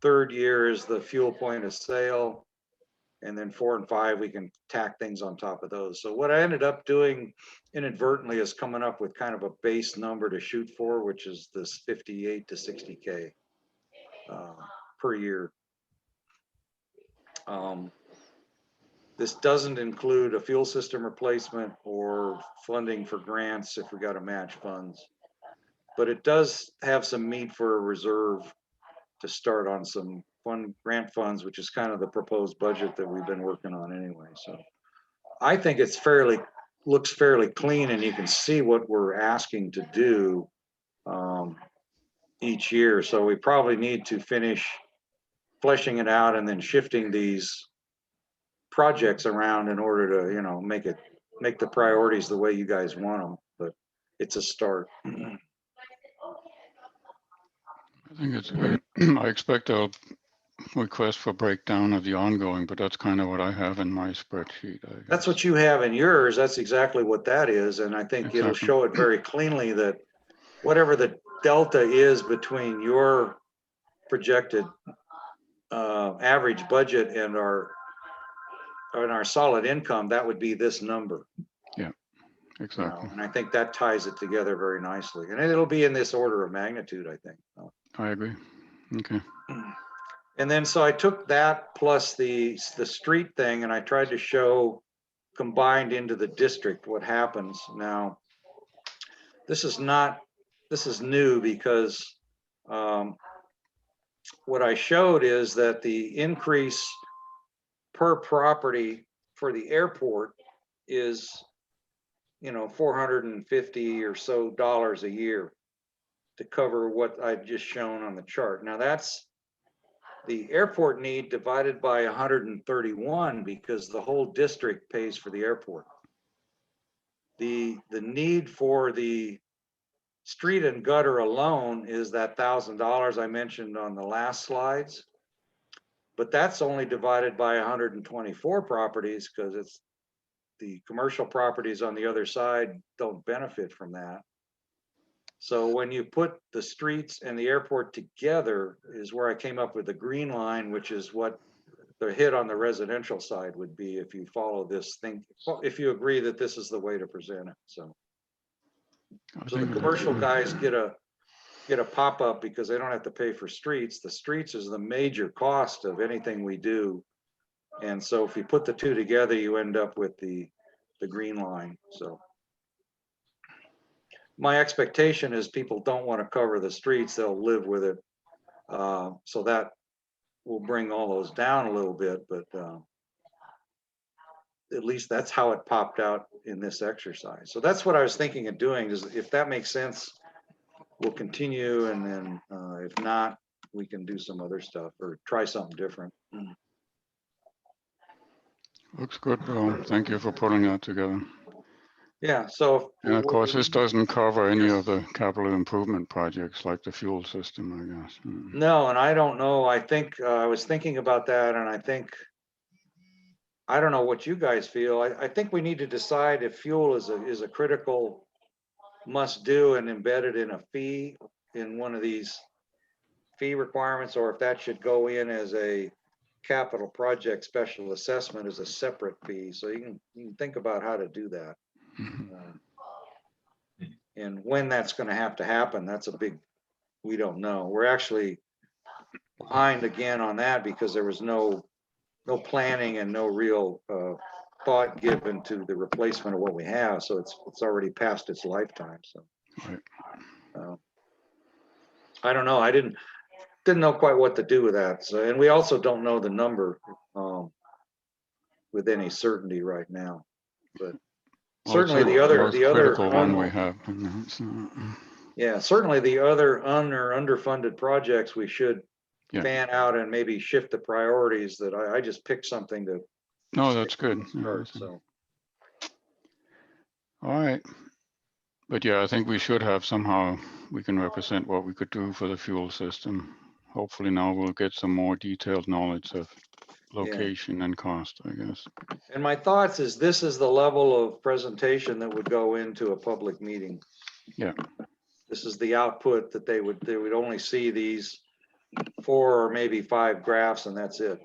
Third year is the fuel point of sale. And then 4 and 5, we can tack things on top of those. So what I ended up doing inadvertently is coming up with kind of a base number to shoot for, which is this 58 to 60 K per year. This doesn't include a fuel system replacement or funding for grants if we got to match funds, but it does have some meat for a reserve to start on some grant funds, which is kind of the proposed budget that we've been working on anyway. So I think it's looks fairly clean, and you can see what we're asking to do each year. So we probably need to finish fleshing it out and then shifting these projects around in order to, make the priorities the way you guys want them. But it's a start. I think it's good. I expect a request for breakdown of the ongoing, but that's kind of what I have in my spreadsheet. That's what you have in yours. That's exactly what that is. And I think it'll Exactly. show it very cleanly that whatever the delta is between your projected average budget and our solid income, that would be this number. Yeah, exactly. And I think that ties it together very nicely. And it'll be in this order of magnitude, I think. I agree. Okay. And then so I took that plus the street thing, and I tried to show combined into the district what happens. Now, this is new because what I showed is that the increase per property for the airport is, $450 or so a year to cover what I've just shown on the chart. Now that's the airport need divided by 131 because the whole district pays for the airport. The need for the street and gutter alone is that $1,000 I mentioned on the last slides, but that's only divided by 124 properties because it's the commercial properties on the other side don't benefit from that. So when you put the streets and the airport together is where I came up with the green line, which is what the hit on the residential side would be if you follow this thing, if you agree that this is the way to present it. So the commercial guys get a pop-up because they don't have to pay for streets. The streets is the major cost of anything we do. And so if you put the two together, you end up with the green line. So my expectation is people don't want to cover the streets, they'll live with it. So that will bring all those down a little bit, but at least that's how it popped out in this exercise. So that's what I was thinking of doing, is if that makes sense, we'll continue, and then if not, we can do some other stuff or try something different. Looks good, Bill. Thank you for putting that together. Yeah, so. And of course, this doesn't cover any of the capital improvement projects like the fuel system, I guess. No, and I don't know. I think I was thinking about that, and I don't know what you guys feel. I think we need to decide if fuel is a critical must do and embedded in a fee in one of these fee requirements, or if that should go in as a capital project special assessment as a separate fee. So you can think about how to do that. And when that's going to happen, that's a big, we don't know. We're actually behind again on that because there was no planning and no real thought given to the replacement of what we have. So it's already past its lifetime. So Right. I don't know. didn't know quite what to do with that. So, and we also don't know the number with any certainty right now. But Well, it's certainly most the other critical one we have. And it's, yeah, certainly the other or underfunded projects we should Yeah. fan out and maybe shift the priorities. That I just picked something to No, that's good. start. So All right. But yeah, I think we should have somehow, we can represent what we could do for the fuel system. Hopefully now we'll get some more detailed knowledge of location and cost, I guess. and my thoughts is this is the level of presentation that would go into a public meeting. Yeah. This is the output that they would only see these 4 or maybe 5 graphs and that's it.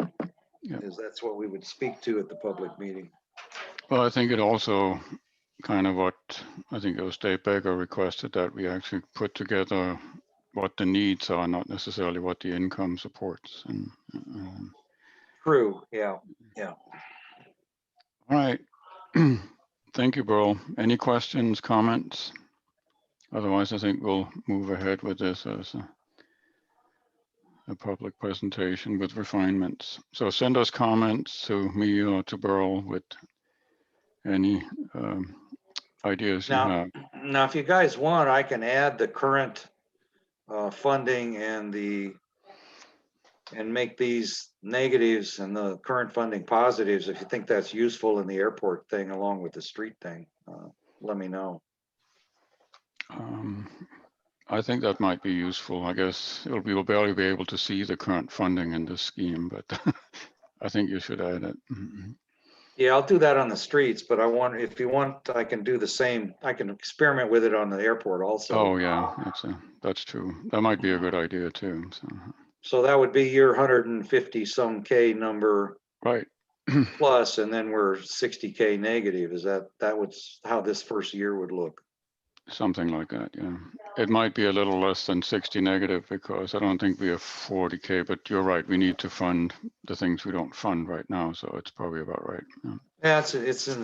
Yeah. That's what we would speak to at the public meeting. Well, I think it also kind of what, I think it was Dave Becker requested that we actually put together what the needs are, not necessarily what the income supports. And True, yeah. all right. Thank you, Burl. Any questions, comments? Otherwise, I think we'll move ahead with this as a public presentation with refinements. So send us comments to me or to Burl with any ideas you have. Now, if you guys want, I can add the current funding and make these negatives and the current funding positives. If you think that's useful in the airport thing along with the street thing, let me know. I think that might be useful. I guess we'll barely be able to see the current funding in this scheme, but I think you should add it. Yeah, I'll do that on the streets, but if you want, I can do the same. I can experiment with it on the airport also. Oh yeah, that's true. That might be a good idea too. So that would be your 150 some K number. Right. Plus, and then we're 60K negative. Is that was how this first year would look? Something like that, yeah. It might be a little less than 60 negative because I don't think we have 40K, but you're right. We need to fund the things we don't fund right now, so it's probably about right. Yeah, it's in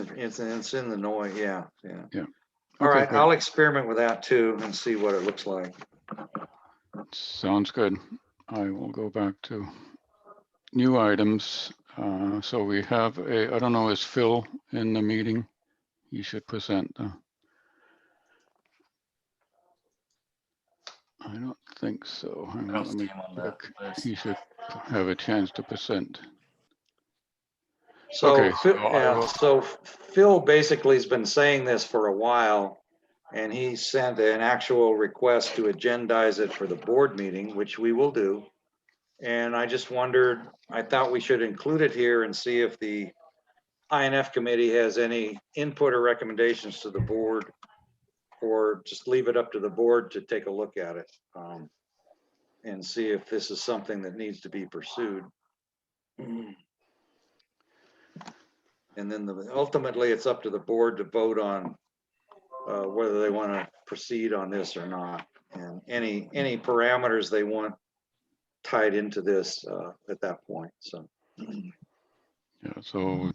the noise. Yeah. All Okay, right, good. I'll experiment with that too and see what it looks like. Sounds good. I will go back to new items. So we have I don't know, is Phil in the meeting? He should present. I don't think so. Hang on, let me look. He should have a chance to present. So, Okay, so Phil basically has been saying this for a while, and he sent an actual request to agendize it for the board meeting, which we will do. And I just wondered, I thought we should include it here and see if the INF committee has any input or recommendations to the board, or just leave it up to the board to take a look at it and see if this is something that needs to be pursued. And then ultimately it's up to the board to vote on whether they want to proceed on this or not, and any parameters they want tied into this at that point. So yeah, so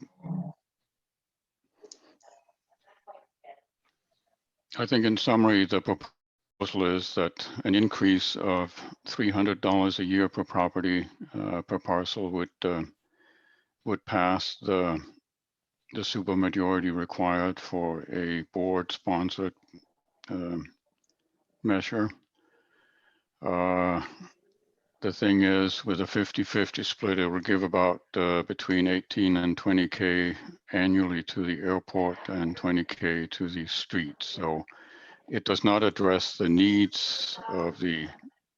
I think in summary, the proposal is that an increase of $300 a year per property per parcel would pass the supermajority required for a board-sponsored measure. The thing is, with a 50-50 split, it will give about between 18 and 20K annually to the airport and 20K to the streets. So it does not address the needs of the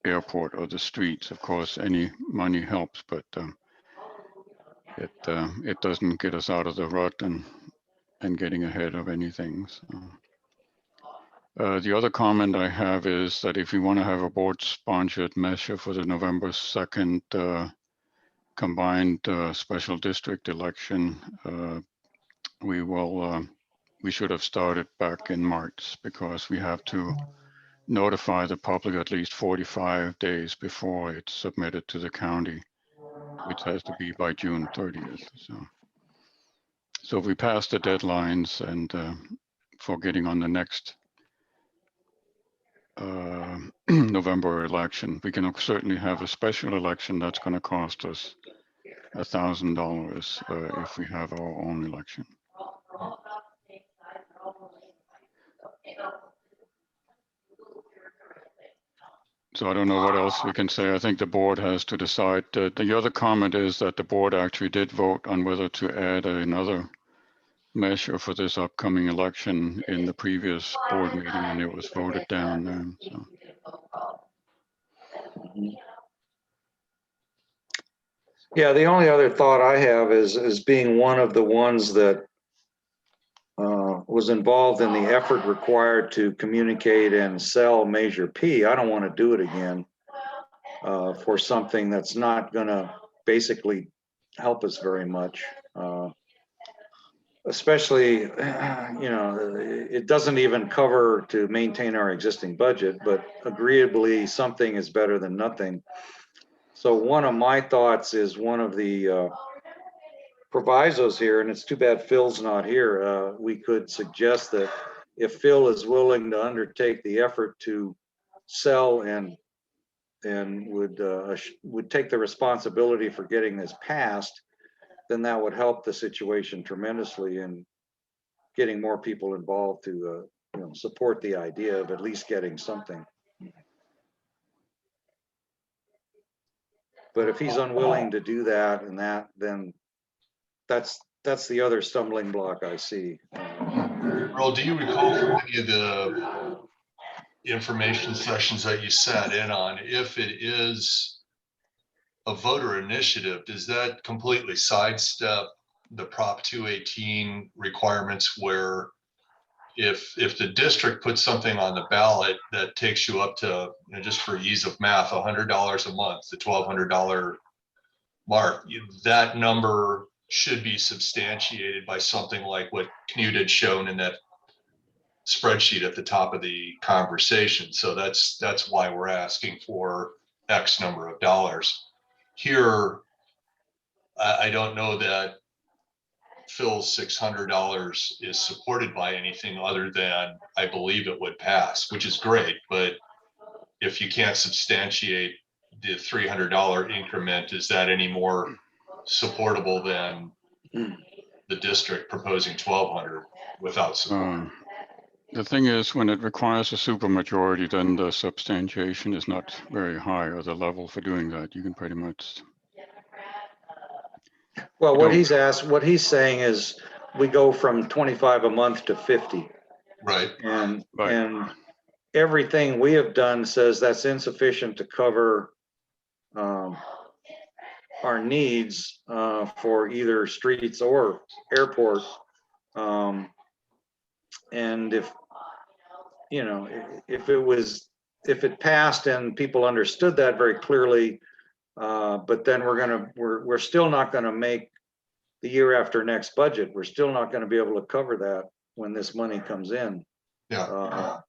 airport or the streets. Of course, any money helps, but it doesn't get us out of the rut and getting ahead of anything. So. The other comment I have is that if you want to have a board-sponsored measure for the November 2nd combined special district election, we should have started back in March because we have to notify the public at least 45 days before it's submitted to the county, which has to be by June 30th. So if we pass the deadlines and for getting on the next November election. We can certainly have a special election that's going to cost us $1,000 if we have our own election. So I don't know what else we can say. I think the board has to decide. The other comment is that the board actually did vote on whether to add another measure for this upcoming election in the previous board meeting, and it was voted down then. So. Yeah, the only other thought I have is being one of the ones that was involved in the effort required to communicate and sell Measure P. I don't want to do it again for something that's not going to basically help us very much. Especially, it doesn't even cover to maintain our existing budget, but agreeably, something is better than nothing. So one of my thoughts is one of the provisos here, and it's too bad Phil's not here. We could suggest that if Phil is willing to undertake the effort to sell and would take the responsibility for getting this passed, then that would help the situation tremendously in getting more people involved to support the idea of at least getting something. But if he's unwilling to do that then that's the other stumbling block I see. Earl, do you recall from any of the information sessions that you sat in on, if it is a voter initiative, does that completely sidestep the Prop 218 requirements, where if the district puts something on the ballot that takes you up to, just for ease of math, $100 a month, the $1,200 mark, that number should be substantiated by something like what Knut had shown in that spreadsheet at the top of the conversation. So that's why we're asking for X number of dollars. Here, I don't know that Phil's $600 is supported by anything other than, I believe it would pass, which is great. But if you can't substantiate the $300 increment, is that any more supportable than the district proposing 1,200 without support? The thing is, when it requires a supermajority, then the substantiation is not very high, or the level for doing that. You can pretty much. Well, what he's saying is we go from 25 a month to 50. Right. And Right. and everything we have done says that's insufficient to cover our needs for either streets or airport. And if it passed and people understood that very clearly, but then we're still not gonna make the year after next budget. We're still not gonna be able to cover that when this money comes in. Yeah.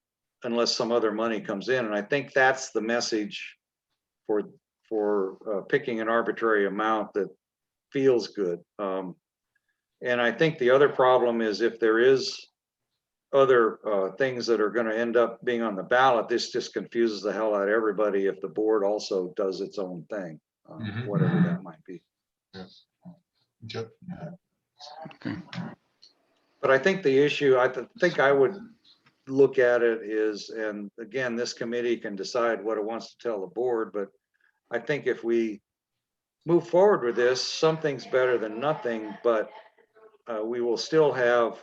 Unless some other money comes in. And I think that's the message for picking an arbitrary amount that feels good. And I think the other problem is if there is other things that are going to end up being on the ballot, this just confuses the hell out of everybody if the board also does its own thing, whatever that might be. Yeah. Okay. But I think the issue, I think I would look at it is, and again, this committee can decide what it wants to tell the board, but I think if we move forward with this, something's better than nothing, but we will still have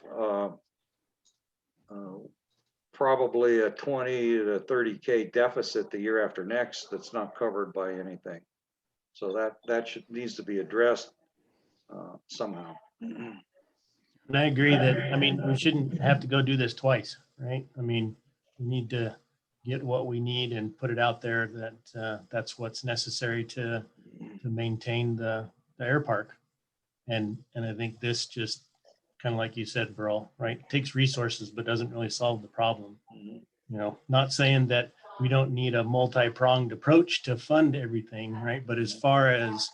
probably a 20 to 30K deficit the year after next that's not covered by anything. So that needs to be addressed somehow. And I agree that, I mean, we shouldn't have to go do this twice, right? I mean, we need to get what we need and put it out there that that's what's necessary to maintain the air park. And I think this just kind of like you said, Burl, right? It takes resources, but doesn't really solve the problem. Not saying that we don't need a multi-pronged approach to fund everything, right? But as far as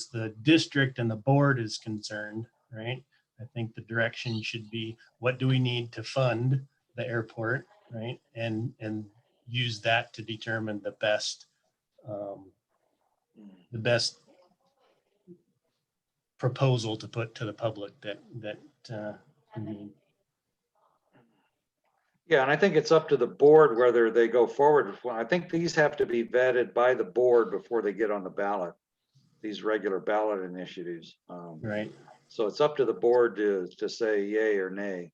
the district and the board is concerned, right? I think the direction should be, what do we need to fund the airport, right? And use that to determine the best proposal to put to the public that we need. Yeah, and I think it's up to the board whether they go forward. I think these have to be vetted by the board before they get on the ballot, these regular ballot initiatives. Right. So it's up to the board to say yay or nay.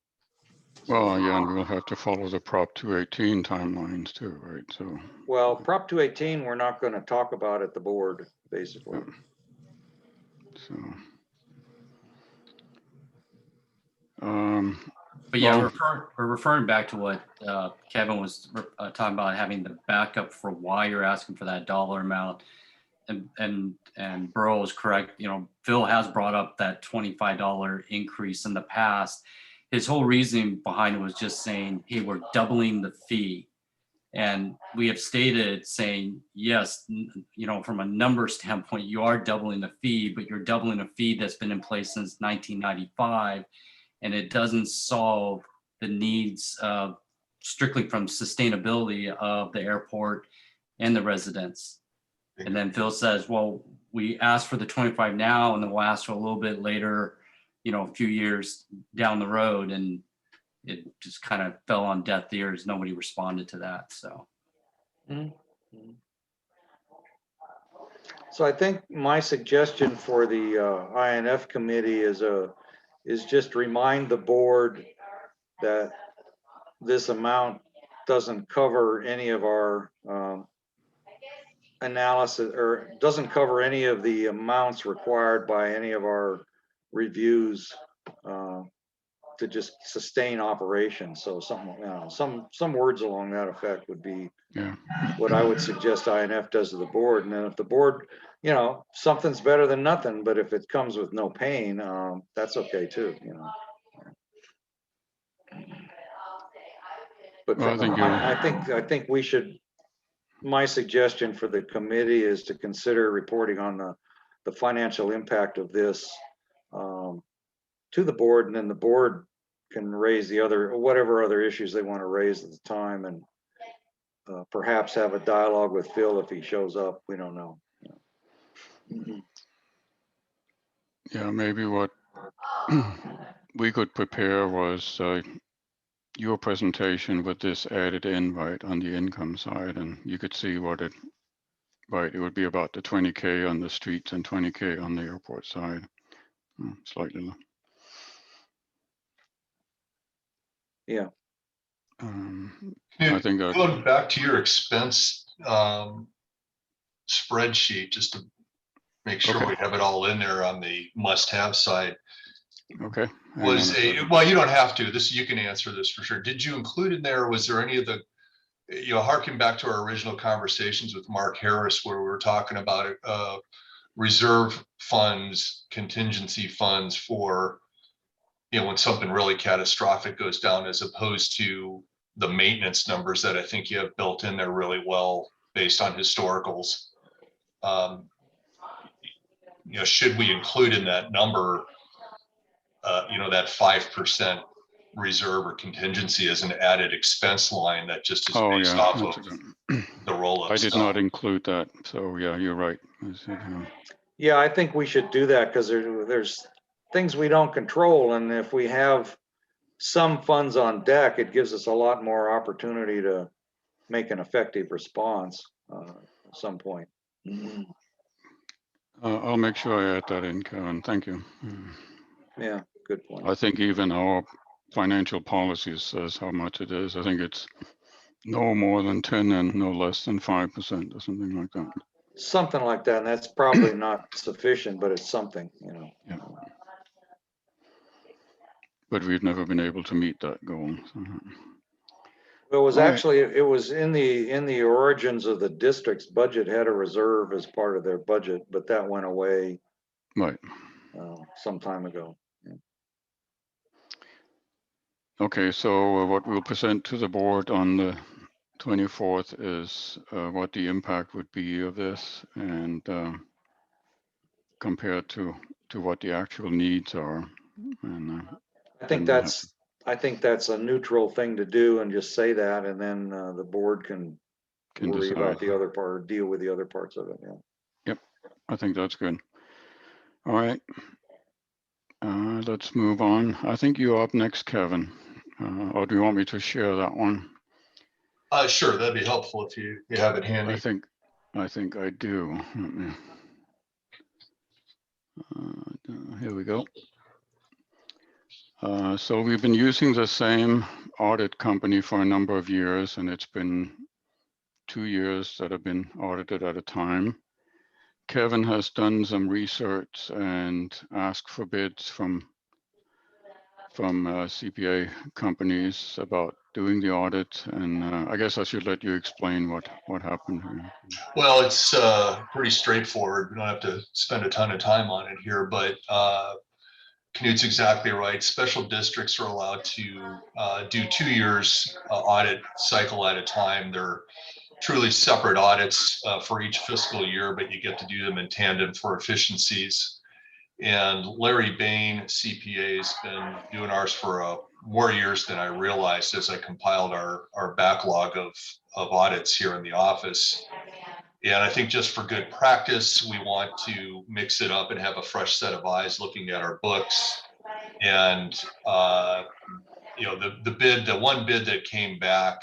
Well, yeah, and we'll have to follow the Prop 218 timelines too, right? So, Well, Prop 218, we're not going to talk about at the board, basically. so. Um, But yeah, Well- we're referring back to what Kevin was talking about, having the backup for why you're asking for that dollar amount. And Burl is correct. You know, Phil has brought up that $25 increase in the past. His whole reasoning behind it was just saying, hey, we're doubling the fee. And we have stated saying, yes, you know, from a number standpoint, you are doubling the fee, but you're doubling a fee that's been in place since 1995. And it doesn't solve the needs strictly from sustainability of the airport and the residents. And then Phil says, well, we asked for the 25 now, and then we'll ask for a little bit later, you know, a few years down the road. And it just kind of fell on deaf ears. Nobody responded to that. So. So I think my suggestion for the INF committee is just remind the board that this amount doesn't cover any of our analysis, or doesn't cover any of the amounts required by any of our reviews to just sustain operations. So some, you know, some words along that effect would be Yeah. what I would suggest INF does to the board. And then if the board, you know, something's better than nothing, but if it comes with no pain, that's okay too, you know. But Well, I think we should, my suggestion for the committee is to consider reporting on the financial impact of this to the board, and then the board can raise the other, whatever other issues they want to raise at the time, and perhaps have a dialogue with Phil if he shows up. We don't know. Yeah, maybe what we could prepare was your presentation with this added in, right, on the income side, and you could see what it, right, it would be about the 20K on the streets and 20K on the airport side. Slightly low. Yeah. I think that, Going back to your expense spreadsheet, just to make sure Okay. we have it all in there on the must-have side. okay. hang Was on a second. well, you don't have to. This, you can answer this for sure. Did you include in there? Was there any of the, you know, harking back to our original conversations with Mark Harris, where we were talking about reserve funds, contingency funds for, you know, when something really catastrophic goes down, as opposed to the maintenance numbers that I think you have built in there really well based on historicals. You know, should we include in that number, you know, that 5% reserve or contingency as an added expense line that just is Oh, based yeah. off that's of a good- the roll-up I did stuff? not include that. So yeah, you're right. I said, Yeah, I think we should do that because there's things we don't control, and if we have some funds on deck, it gives us a lot more opportunity to make an effective response at some point. I'll make sure I add that in, Kevin. Thank you. Yeah, good point. I think even our financial policy says how much it is. I think it's no more than 10 and no less than 5% or something like that. Something like that, and that's probably not sufficient, but it's something, you know. Yeah. But we've never been able to meet that goal. So. It was All right. actually, it was in the origins of the district's budget, had a reserve as part of their budget, but that went away Right. some time ago. Okay, so what we'll present to the board on the 24th is what the impact would be of this, and compared to what the actual needs are. And I think I think that's a neutral thing to do and just say that, and then the board can worry about decide. the other part, deal with the other parts of it, yeah. I think that's good. All right. Let's move on. I think you're up next, Kevin. Or do you want me to share that one? Sure, that'd be helpful if you have it handy. I think I do. Let me, here we go. So we've been using the same audit company for a number of years, and it's been 2 years that have been audited at a time. Kevin has done some research and asked for bids from CPA companies about doing the audit, and I guess I should let you explain what happened here. Well, it's pretty straightforward. We don't have to spend a ton of time on it here, but Knut's exactly right. Special districts are allowed to do 2 years audit cycle at a time. They're truly separate audits for each fiscal year, but you get to do them in tandem for efficiencies. And Larry Bain, CPA, has been doing ours for more years than I realized as I compiled our backlog of audits here in the office. And I think just for good practice, we want to mix it up and have a fresh set of eyes looking at our books. And you know, the one bid that came back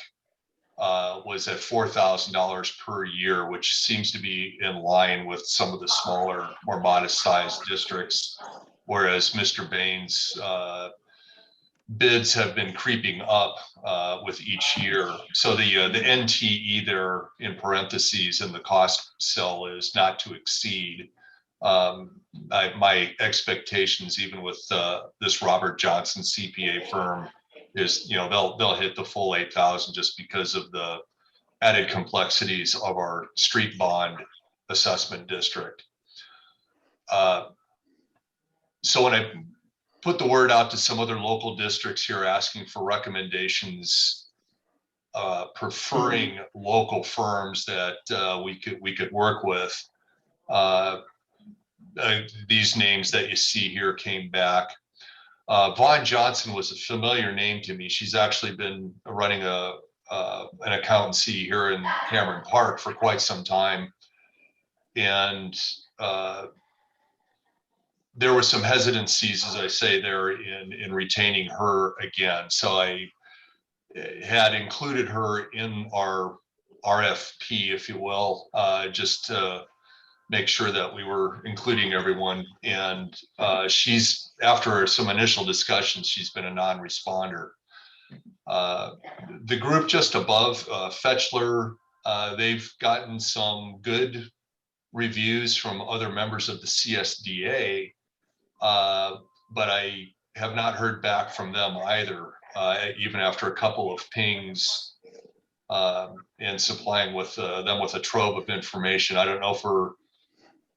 was at $4,000 per year, which seems to be in line with some of the smaller, more modest sized districts. Whereas Mr. Bain's bids have been creeping up with each year. So the NTE there in parentheses in the cost cell is not to exceed. My expectations, even with this Robert Johnson CPA firm, is, you know, they'll hit the full 8,000 just because of the added complexities of our street bond assessment district. So when I put the word out to some other local districts here asking for recommendations, preferring local firms that we could work with, these names that you see here came back. Vaughn Johnson was a familiar name to me. She's actually been running an accountancy here in Cameron Park for quite some time. And there were some hesitancies, as I say, there in retaining her again. So I had included her in our RFP, if you will, just to make sure that we were including everyone. And she's, after some initial discussions, she's been a non-responder. The group just above, Fetchler, they've gotten some good reviews from other members of the CSDA, but I have not heard back from them either, even after a couple of pings and supplying with them with a trove of information. I don't know if we're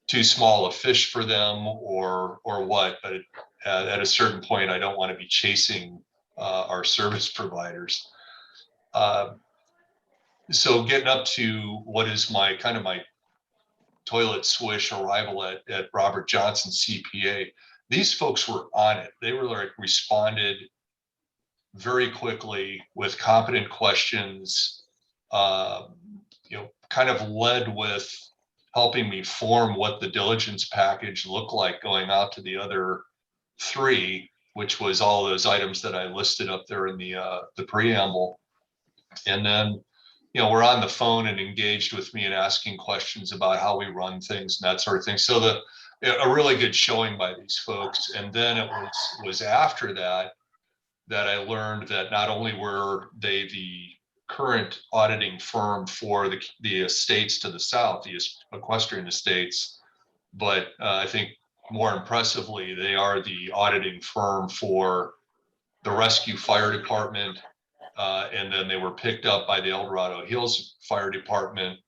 too small a fish for them or what, but at a certain point, I don't want to be chasing our service providers. So getting up to what is my kind of my toilet swish arrival at Robert Johnson CPA, these folks were on it. They were like responded very quickly with competent questions, you know, kind of led with helping me form what the diligence package looked like going out to the other 3, which was all those items that I listed up there in the preamble. And then, you know, we're on the phone and engaged with me and asking questions about how we run things and that sort of thing. So a really good showing by these folks. And then it was after that I learned that not only were they the current auditing firm for the estates to the south, the equestrian estates, but I think more impressively, they are the auditing firm for the rescue fire department. And then they were picked up by the El Dorado Hills Fire Department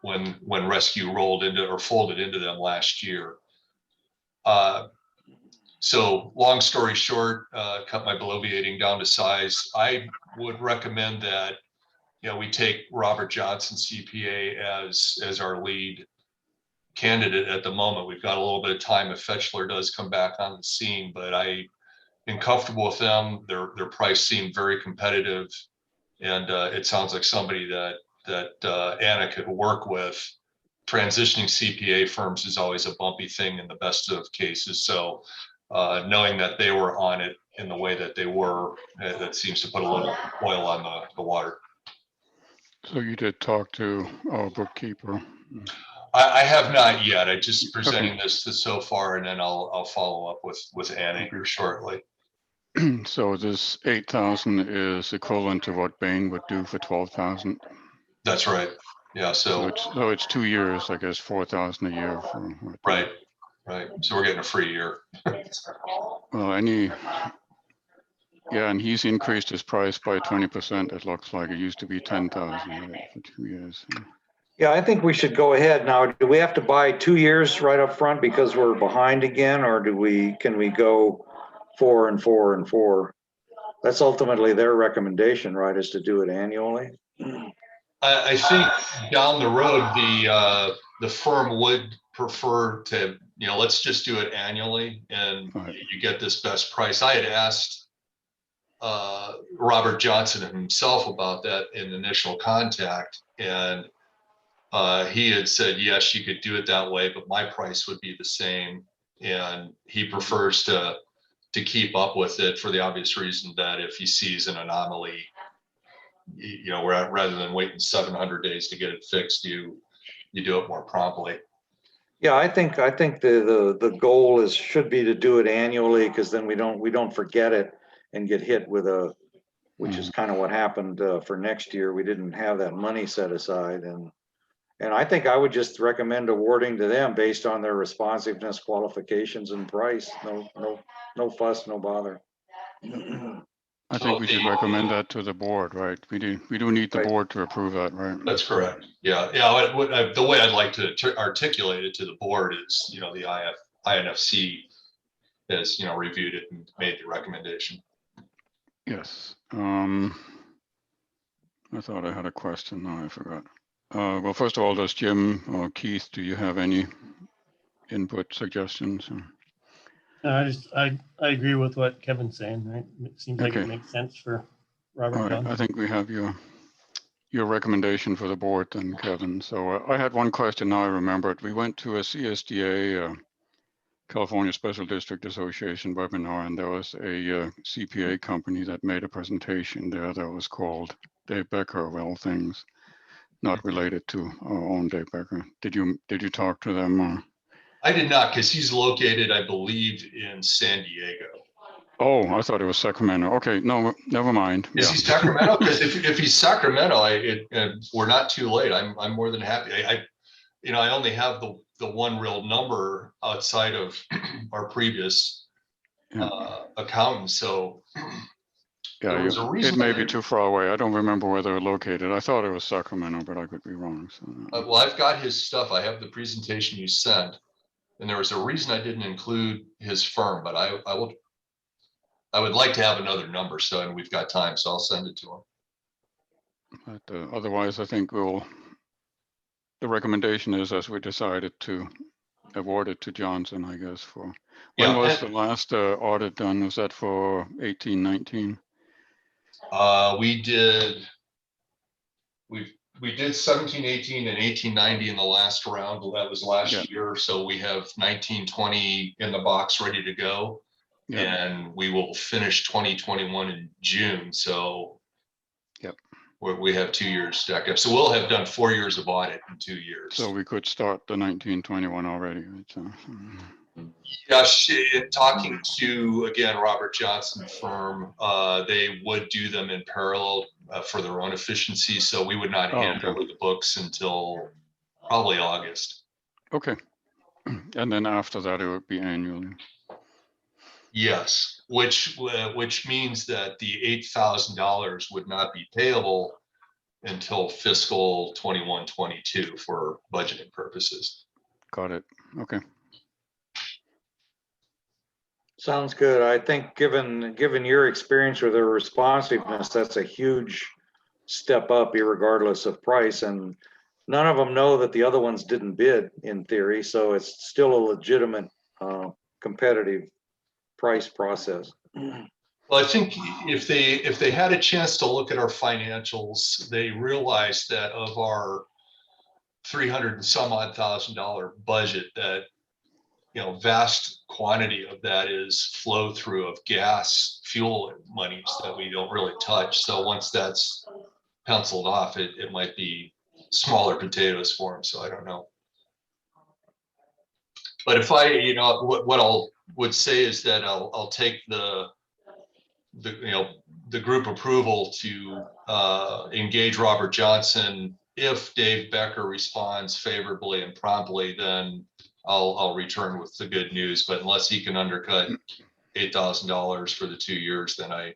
when rescue rolled into or folded into them last year. So long story short, cut my bloviating down to size. I would recommend that, you know, we take Robert Johnson CPA as our lead candidate at the moment. We've got a little bit of time if Fetchler does come back on the scene, but I and comfortable with them. Their price seemed very competitive. And it sounds like somebody that Anna could work with. Transitioning CPA firms is always a bumpy thing in the best of cases. So knowing that they were on it in the way that they were, that seems to put a little oil on the water. So you did talk to our bookkeeper. I have not yet. I just presenting this to so far, and then I'll follow up with Anna here shortly. So this 8,000 is equivalent to what Bain would do for 12,000. That's right. Yeah. So it's 2 years, I guess, 4,000 a year for right. So we're getting a free year. Well, and he's increased his price by 20%. It looks like it used to be 10,000 right, for 2 years. Yeah, I think we should go ahead now. Do we have to buy 2 years right up front because we're behind again, or can we go 4 and 4 and 4? That's ultimately their recommendation, right? Is to do it annually. I think down the road, the firm would prefer to, let's just do it annually, and you get this best price. I had asked Robert Johnson himself about that in initial contact, and he had said, yes, you could do it that way, but my price would be the same. And he prefers to keep up with it for the obvious reason that if he sees an anomaly, rather than waiting 700 days to get it fixed, you do it more promptly. Yeah, I think the goal should be to do it annually, because then we don't forget it and get hit with which is kind of what happened for next year. We didn't have that money set aside, and I think I would just recommend awarding to them based on their responsiveness, qualifications, and price. No fuss, no bother. I think we should recommend that to the board, right? We do need the board to approve that, right? That's correct. Yeah. The way I'd like to articulate it to the board is, the INFC has, reviewed it and made the recommendation. Yes. I thought I had a question. No, I forgot. Well, first of all, does Jim or Keith, do you have any input, suggestions? I agree with what Kevin's saying, right? It seems like it makes sense for Robert All right, Johnson. I think we have your recommendation for the board then, Kevin. So I had one question, now I remembered. We went to a CSDA, California Special District Association webinar, and there was a CPA company that made a presentation there that was called Dave Becker of all things, not related to our own Dave Becker. Did you talk to them? I did not, because he's located, I believe, in San Diego. Oh, I thought it was Sacramento. Okay, no, never mind. Is he Sacramento? Because if he's Sacramento, we're not too late. I'm more than happy. I only have the one real number outside of our previous accountant. So yeah, it may be too far away. I don't remember where they're located. I thought it was Sacramento, but I could be wrong. So. Well, I've got his stuff. I have the presentation you sent, and there was a reason I didn't include his firm, but I would like to have another number, and we've got time, so I'll send it to him. But otherwise, I think the recommendation is, as we decided, to award it to Johnson, I guess. When was the last audit done? Was that for 18-19? We did 17-18 and 18-90 in the last round. That was last year. So we have 19-20 in the box ready to go. Yeah. And we will finish 2021 in June. So we have 2 years stacked up. So we'll have done 4 years of audit in 2 years. So we could start the 1921 already. Yes, talking to, again, Robert Johnson firm, they would do them in parallel for their own efficiency. So we would not hand over the books until probably August. Okay. And then after that, it would be annually. Yes, which means that the $8,000 would not be payable until fiscal 21-22 for budgeting purposes. Got it. Okay. Sounds good. I think given your experience with their responsiveness, that's a huge step up, irregardless of price. And none of them know that the other ones didn't bid, in theory. So it's still a legitimate competitive price process. Well, I think if they had a chance to look at our financials, they realized that of our 300 and some odd $1,000 budget, that vast quantity of that is flow through of gas fuel monies that we don't really touch. So once that's penciled off, it might be smaller potatoes for them. So I don't know. But if I, what I'll would say is that I'll take the group approval to engage Robert Johnson. If Dave Becker responds favorably and promptly, then I'll return with the good news. But unless he can undercut $8,000 for the 2 years, then I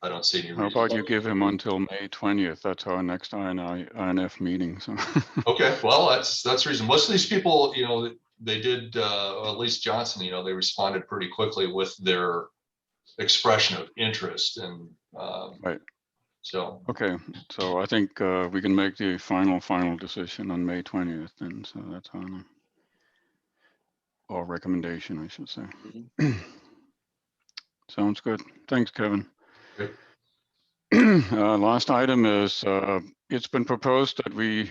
don't see any reason. How about you give him until May 20th? That's our next INF meeting. So. Okay, well, that's reason. Most of these people, they did, at least Johnson, they responded pretty quickly with their expression of interest. And right. So. Okay, so I think we can make the final decision on May 20th, and so that's on our recommendation, I should say. Sounds good. Thanks, Kevin. Great. Last item is it's been proposed that we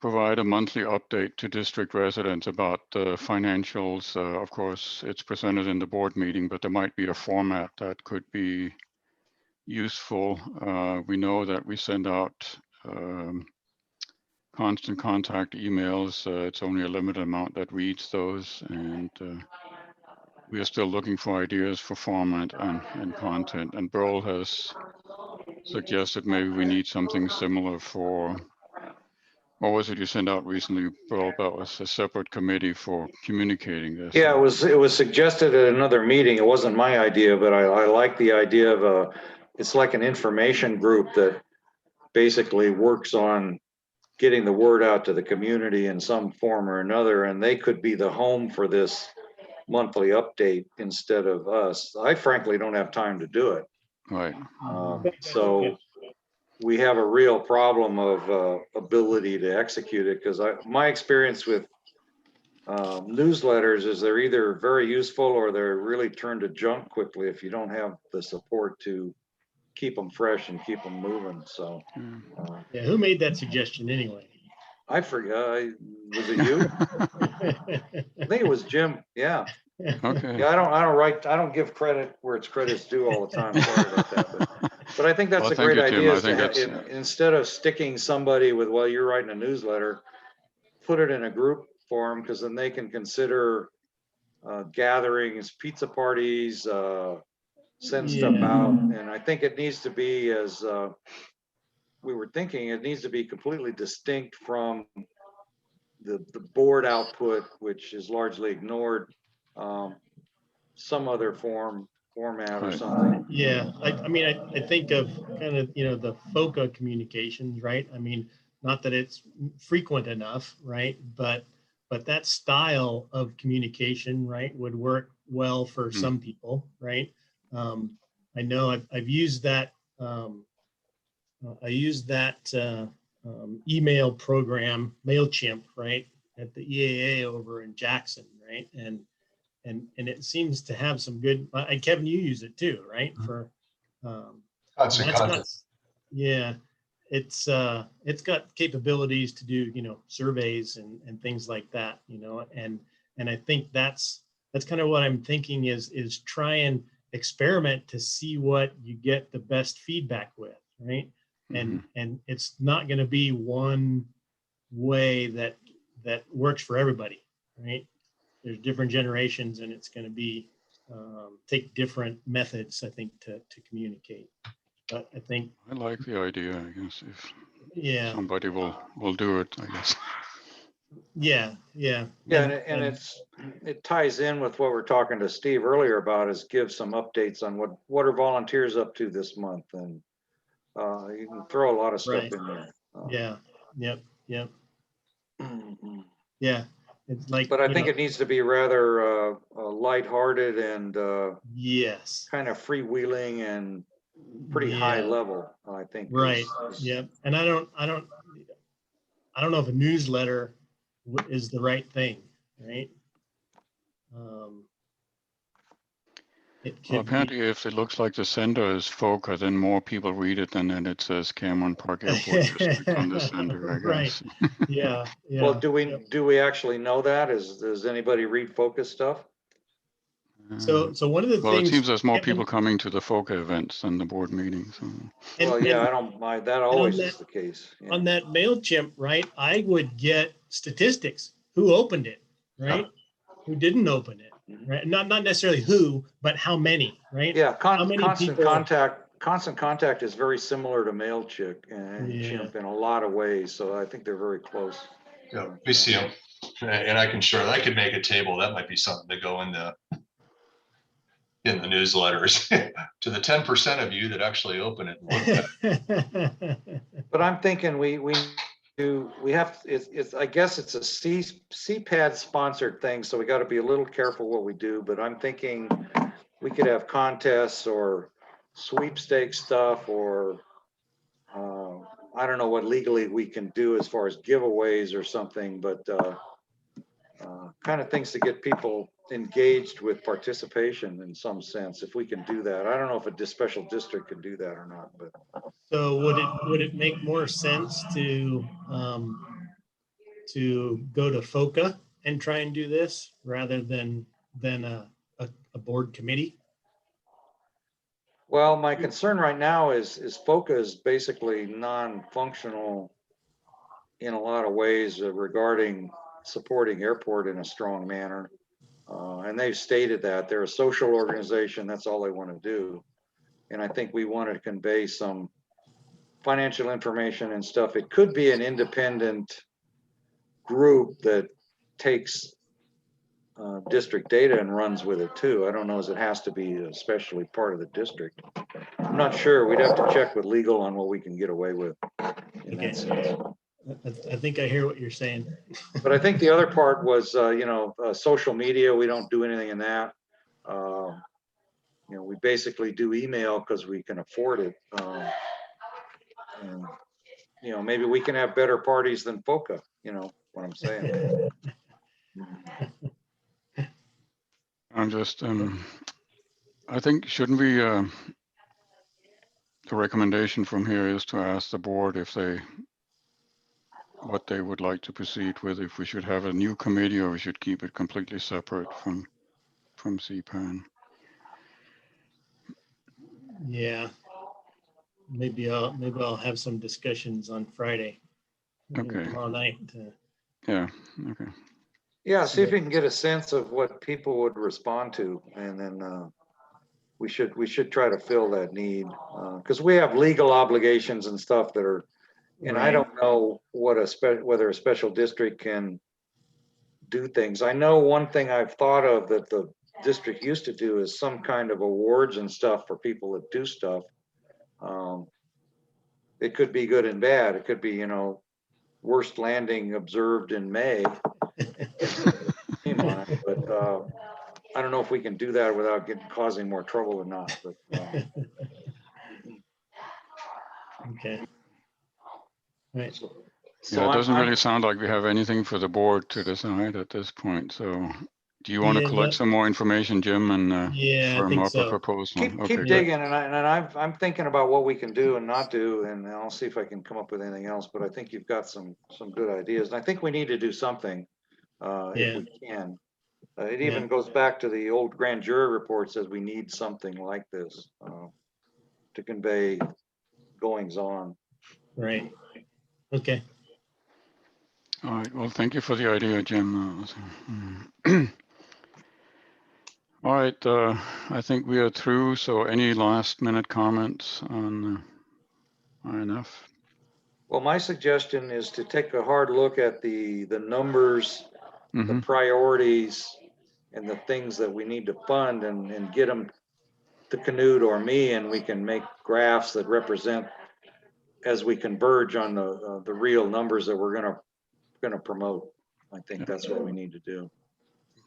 provide a monthly update to district residents about the financials. Of course, it's presented in the board meeting, but there might be a format that could be useful. We know that we send out constant contact emails. It's only a limited amount that reads those, and we are still looking for ideas for format and content. And Burl has suggested maybe we need something similar for, what was it you sent out recently, Burl, about a separate committee for communicating this? Yeah, it was suggested at another meeting. It wasn't my idea, but I like the idea of it's like an information group that basically works on getting the word out to the community in some form or another, and they could be the home for this monthly update instead of us. I frankly don't have time to do it. Right. So we have a real problem of ability to execute it, because my experience with newsletters is they're either very useful or they're really turned to junk quickly if you don't have the support to keep them fresh and keep them moving. So Yeah, who made that suggestion anyway? I forgot. Was it you? I think it was Jim. Yeah. Okay. Yeah, I don't give credit where it's credit's due all the time. Sorry about that. But I think that's Well, a thank great you, Jim. idea. I Is think to that's, instead of sticking somebody with, well, you're writing a newsletter, put it in a group form, because then they can consider gatherings, pizza parties, send stuff out. And I think it needs to be, as we were thinking, it needs to be completely distinct from the board output, which is largely ignored. Some other format or Right. something. Yeah, I mean, I think of kind of, the FOCA communications, right? I mean, not that it's frequent enough, right? But that style of communication, right, would work well for some people, right? I know I've used that. I used that email program, MailChimp, right, at the EAA over in Jackson, right? And it seems to have some good, and Kevin, you use it too, right? For Constant contact. yeah, it's got capabilities to do, surveys and things like that, and I think that's kind of what I'm thinking is try and experiment to see what you get the best feedback with, right? And it's not going to be one way that works for everybody, right? There's different generations, and it's going to be take different methods, I think, to communicate. But I think I like the idea. I guess if somebody will do it, I guess. Yeah. And it ties in with what we're talking to Steve earlier about, is give some updates on what are volunteers up to this month, and you can throw a lot of stuff in there. Yep. Yeah. It's like, but I think it needs to be rather lighthearted and yes, kind of freewheeling and pretty high level, I think. Right. Yep. And I don't know if a newsletter is the right thing, right? It Well, could be. apparently if it looks like the sender is FOCA, then more people read it and then it says Cameron Park Airport District on the sender, I Right. guess. Yeah, yeah. Well, do Yep. we actually know that? Does anybody read focus stuff? So one of the Well, it things. seems there's more Kevin, people coming to the FOCA events than the board meetings. So. and- Well, yeah, and I don't mind. That on always that- is the case. Yeah. on that MailChimp, right, I would get statistics, who opened it, right? Who didn't open it, right? Not necessarily who, but how many, right? Yeah, How many constant people- contact is very similar to MailChimp and Yeah. Chimp in a lot of ways. So I think they're very close. Yeah, we see them. And I can sure, I could make a table. That might be something to go in the newsletters to the 10% of you that actually open it. And look at it. But I'm thinking we have, it's, I guess it's a CPAD sponsored thing. So we got to be a little careful what we do, but I'm thinking we could have contests or sweepstakes stuff or I don't know what legally we can do as far as giveaways or something, but kind of things to get people engaged with participation in some sense, if we can do that. I don't know if a special district can do that or not, but So would it make more sense to go to FOCA and try and do this rather than a board committee? well, my concern right now is FOCA is basically non-functional in a lot of ways regarding supporting airport in a strong manner. And they've stated that they're a social organization. That's all they want to do. And I think we want to convey some financial information and stuff. It could be an independent group that takes district data and runs with it too. I don't know as it has to be especially part of the district. I'm not sure. We'd have to check with legal on what we can get away with in that sense. I think I hear what you're saying. But I think the other part was, social media. We don't do anything in that. We basically do email because we can afford it. And, maybe we can have better parties than FOCA, what I'm saying. I'm just, I think, shouldn't we, the recommendation from here is to ask the board if what they would like to proceed with, if we should have a new committee or we should keep it completely separate from CPAN. Yeah. Maybe I'll have some discussions on Friday. Okay. Tomorrow night. Yeah, okay. Yeah, see if you can get a sense of what people would respond to, and then we should try to fill that need, because we have legal obligations and stuff that are, and I Right. don't know what whether a special district can do things. I know one thing I've thought of that the district used to do is some kind of awards and stuff for people that do stuff. It could be good and bad. It could be, worst landing observed in May. But I don't know if we can do that without causing more trouble or not. But Okay. Right. so Yeah, it doesn't I'm- really sound like we have anything for the board to decide at this point. So do you want to Yeah, collect that- some more information, Jim, and Yeah, I firm think up a so. proposal? keep Okay, good. digging, and I'm thinking about what we can do and not do, and I'll see if I can come up with anything else. But I think you've got some good ideas, and I think we need to do something Yeah. if we can. It even goes back to the old grand jury report, says we need something like this to convey goings on. Right. Okay. All right, well, thank you for the idea, Jim. All right, I think we are through. So any last minute comments on INF? Well, my suggestion is to take a hard look at the numbers, the Mhm. priorities, and the things that we need to fund, and get them to Canute or me, and we can make graphs that represent as we converge on the real numbers that we're gonna promote. I think that's what we need to do.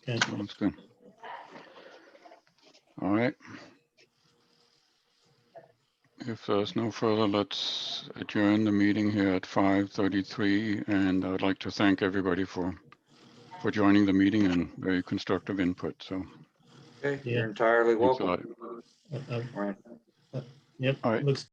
Okay. Sounds good. All right. If there's no further, let's adjourn the meeting here at 5:33. And I'd like to thank everybody for joining the meeting and very constructive input. So Okay, Yeah. you're entirely Thanks a welcome. lot. Uh, All right. Yep, All right. looks